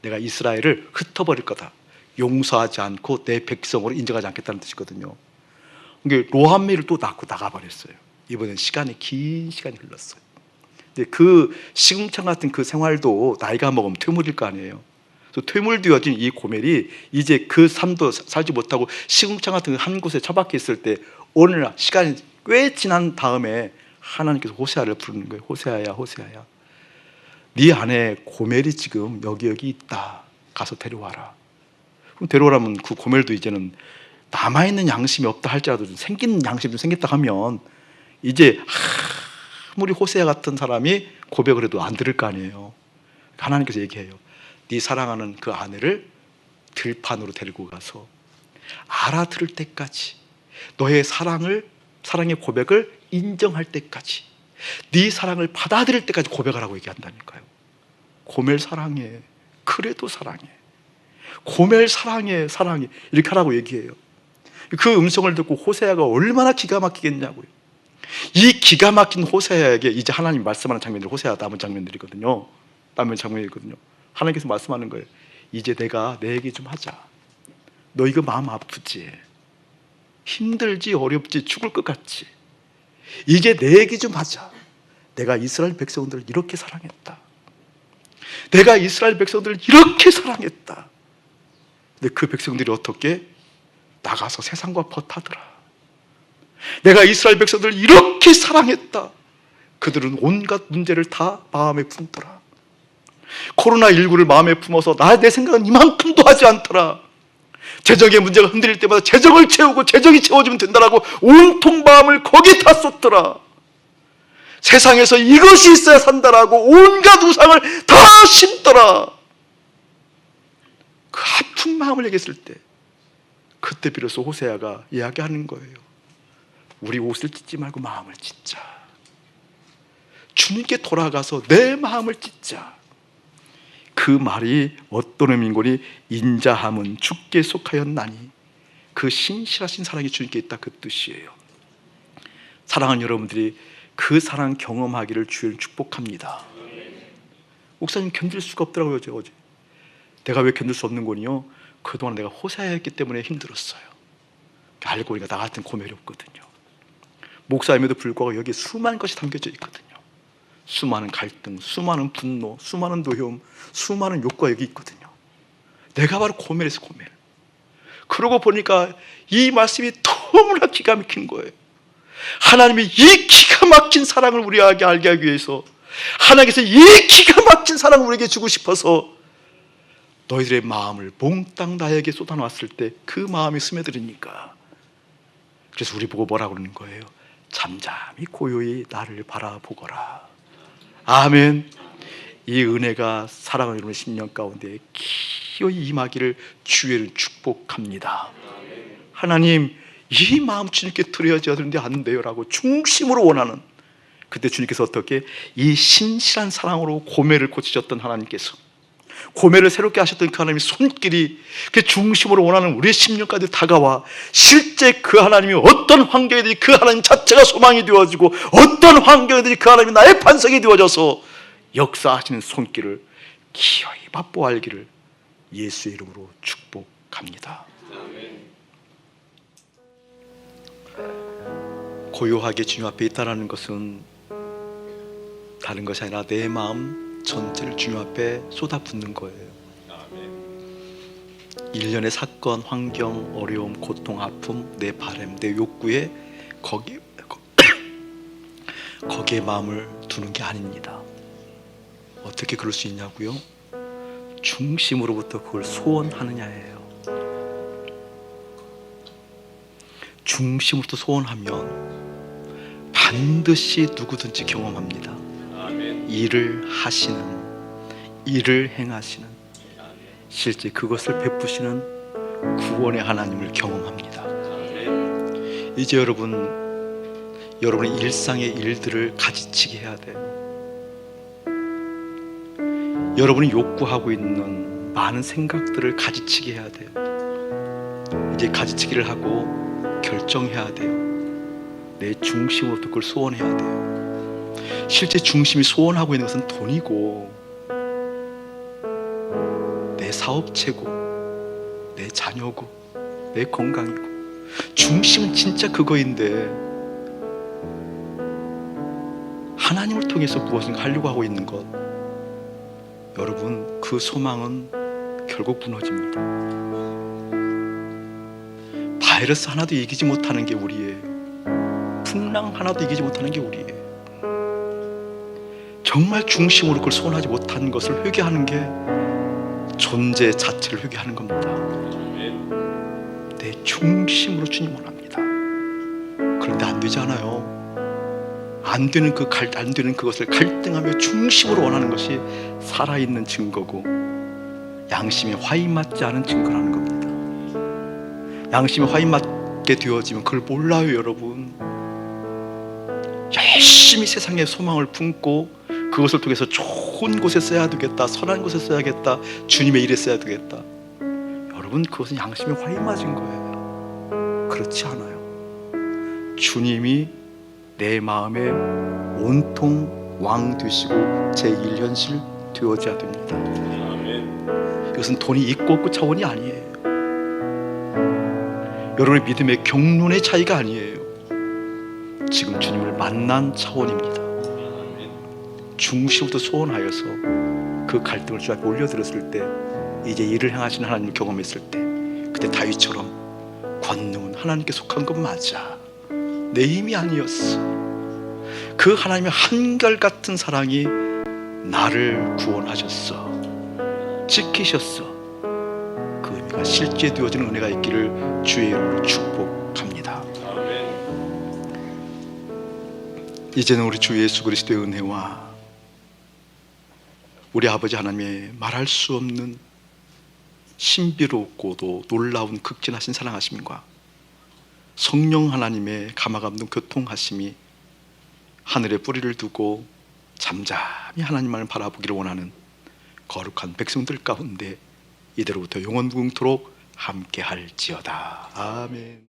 A: 내가 이스라엘을 흩어버릴 거다, 용서하지 않고 내 백성으로 인정하지 않겠다는 뜻이거든요. 그게 로한매를 또 낳고 나가버렸어요. 이번엔 긴 시간이 흘렀어요. 근데 그 시궁창 같은 그 생활도 나이가 먹으면 퇴물일 거 아니에요. 그래서 퇴물되어진 이 고멜이 이제 그 삶도 살지 못하고 시궁창 같은 한 곳에 처박혀 있을 때 어느 날 시간이 꽤 지난 다음에 하나님께서 호세아를 부르는 거예요. 호세아야, 호세아야, 네 안에 고멜이 지금 여기 있다. 가서 데려와라. 그럼 데려오라면 그 고멜도 이제는 남아있는 양심이 없다 할지라도 생긴 양심이 좀 생겼다 하면 이제 아무리 호세아 같은 사람이 고백을 해도 안 들을 거 아니에요. 하나님께서 얘기해요. 네 사랑하는 그 아내를 들판으로 데리고 가서 알아들을 때까지, 너의 사랑의 고백을 인정할 때까지, 네 사랑을 받아들일 때까지 고백하라고 얘기한다니까요. 고멜 사랑해. 그래도 사랑해. 고멜 사랑해. 이렇게 하라고 얘기해요. 그 음성을 듣고 호세아가 얼마나 기가 막히겠냐고요. 이 기가 막힌 호세아에게 이제 하나님 말씀하는 장면들이 호세아 남은 장면들이거든요. 하나님께서 말씀하는 거예요. 이제 내가 내 얘기 좀 하자. 너 이거 마음 아프지? 힘들지? 어렵지? 죽을 것 같지? 이제 내 얘기 좀 하자. 내가 이스라엘 백성들을 이렇게 사랑했다. 내가 이스라엘 백성들을 이렇게 사랑했다. 근데 그 백성들이 어떻게? 나가서 세상과 벗하더라. 내가 이스라엘 백성들을 이렇게 사랑했다. 그들은 온갖 문제를 다 마음에 품더라. 코로나19를 마음에 품어서 내 생각은 이만큼도 하지 않더라. 재정의 문제가 흔들릴 때마다 재정을 채우고 재정이 채워지면 된다라고 온통 마음을 거기다 쏟더라. 세상에서 이것이 있어야 산다라고 온갖 우상을 다 심더라. 그 아픈 마음을 얘기했을 때 그때 비로소 호세아가 이야기하는 거예요. 우리 옷을 찢지 말고 마음을 찢자. 주님께 돌아가서 내 마음을 찢자. 그 말이 어떤 의미인고니 인자함은 주께 속하였나니 그 신실하신 사랑이 주님께 있다, 그 뜻이에요. 사랑하는 여러분들이 그 사랑 경험하기를 주를 축복합니다. 목사님 견딜 수가 없더라고요. 어제 내가 왜 견딜 수 없는 거니요? 그동안 내가 호세아였기 때문에 힘들었어요. 알고 보니까 나 같은 고멜이 없거든요. 목사임에도 불구하고 여기에 수많은 것이 담겨져 있거든요. 수많은 갈등, 수많은 분노, 수많은 노여움, 수많은 욕구가 여기 있거든요. 내가 바로 고멜에서 고멜. 그러고 보니까 이 말씀이 너무나 기가 막힌 거예요. 하나님이 이 기가 막힌 사랑을 우리에게 알게 하기 위해서, 하나님께서 이 기가 막힌 사랑을 우리에게 주고 싶어서 너희들의 마음을 몽땅 나에게 쏟아놨을 때 그 마음이 스며들으니까, 그래서 우리 보고 뭐라고 그러는 거예요? 잠잠히 고요히 나를 바라보거라. 아멘. 이 은혜가 사랑을 이루는 10년 가운데 기어이 임하기를 주의를 축복합니다. 하나님, 이 마음 주님께 드려야지 하는데 안 돼요 라고 중심으로 원하는, 그때 주님께서 어떻게 이 신실한 사랑으로 고멜을 고치셨던 하나님께서, 고멜을 새롭게 하셨던 그 하나님의 손길이 그 중심으로 원하는 우리의 10년까지 다가와 실제 그 하나님이 어떤 환경이든지 그 하나님 자체가 소망이 되어지고, 어떤 환경이든지 그 하나님이 나의 반석이 되어져서 역사하시는 손길을 기어이 맛보아 알기를 예수의 이름으로 축복합니다. 고요하게 주님 앞에 있다는 것은 다른 것이 아니라 내 마음 전체를 주님 앞에 쏟아붓는 거예요. 일련의 사건, 환경, 어려움, 고통, 아픔, 내 바람, 내 욕구에 거기에 마음을 두는 게 아닙니다. 어떻게 그럴 수 있냐고요? 중심으로부터 그걸 소원하느냐예요. 중심으로부터 소원하면 반드시 누구든지 경험합니다. 일을 하시는, 일을 행하시는, 실제 그것을 베푸시는 구원의 하나님을 경험합니다. 이제 여러분의 일상의 일들을 가지치게 해야 돼요. 여러분이 욕구하고 있는 많은 생각들을 가지치게 해야 돼요. 이제 가지치기를 하고 결정해야 돼요. 내 중심으로부터 그걸 소원해야 돼요. 실제 중심이 소원하고 있는 것은 돈이고, 내 사업체고, 내 자녀고, 내 건강이고, 중심은 진짜 그거인데 하나님을 통해서 무엇인가 하려고 하고 있는 것, 여러분 그 소망은 결국 무너집니다. 바이러스 하나도 이기지 못하는 게 우리예요. 풍랑 하나도 이기지 못하는 게 우리예요. 정말 중심으로 그걸 소원하지 못한 것을 회개하는 게 존재 자체를 회개하는 겁니다. 내 중심으로 주님 원합니다. 그런데 안 되잖아요. 안 되는 그것을 갈등하며 중심으로 원하는 것이 살아있는 증거고 양심에 화인 맞지 않은 증거라는 겁니다. 양심에 화인 맞게 되어지면 그걸 몰라요, 여러분. 열심히 세상에 소망을 품고 그것을 통해서 좋은 곳에 써야 되겠다, 선한 곳에 써야겠다, 주님의 일에 써야 되겠다. 여러분, 그것은 양심에 화인 맞은 거예요. 그렇지 않아요. 주님이 내 마음에 온통 왕 되시고 제1현실 되어져야 됩니다. 이것은 돈이 있고 없고 차원이 아니에요. 여러분의 믿음의 경륜의 차이가 아니에요. 지금 주님을 만난 차원입니다. 중심부터 소원하여서 그 갈등을 주 앞에 올려드렸을 때, 이제 일을 행하시는 하나님을 경험했을 때, 그때 다윗처럼 권능은 하나님께 속한 건 맞아, 내 힘이 아니었어. 그 하나님의 한결같은 사랑이 나를 구원하셨어, 지키셨어. 그 의미가 실제 되어지는 은혜가 있기를 주의 이름으로 축복합니다. 이제는 우리 주 예수 그리스도의 은혜와 우리 아버지 하나님의 말할 수 없는 신비롭고도 놀라운 극진하신 사랑하심과 성령 하나님의 감화감동 교통하심이 하늘에 뿌리를 두고 잠잠히 하나님만을 바라보기를 원하는 거룩한 백성들 가운데 이대로부터 영원무궁토록 함께할지어다. 아멘.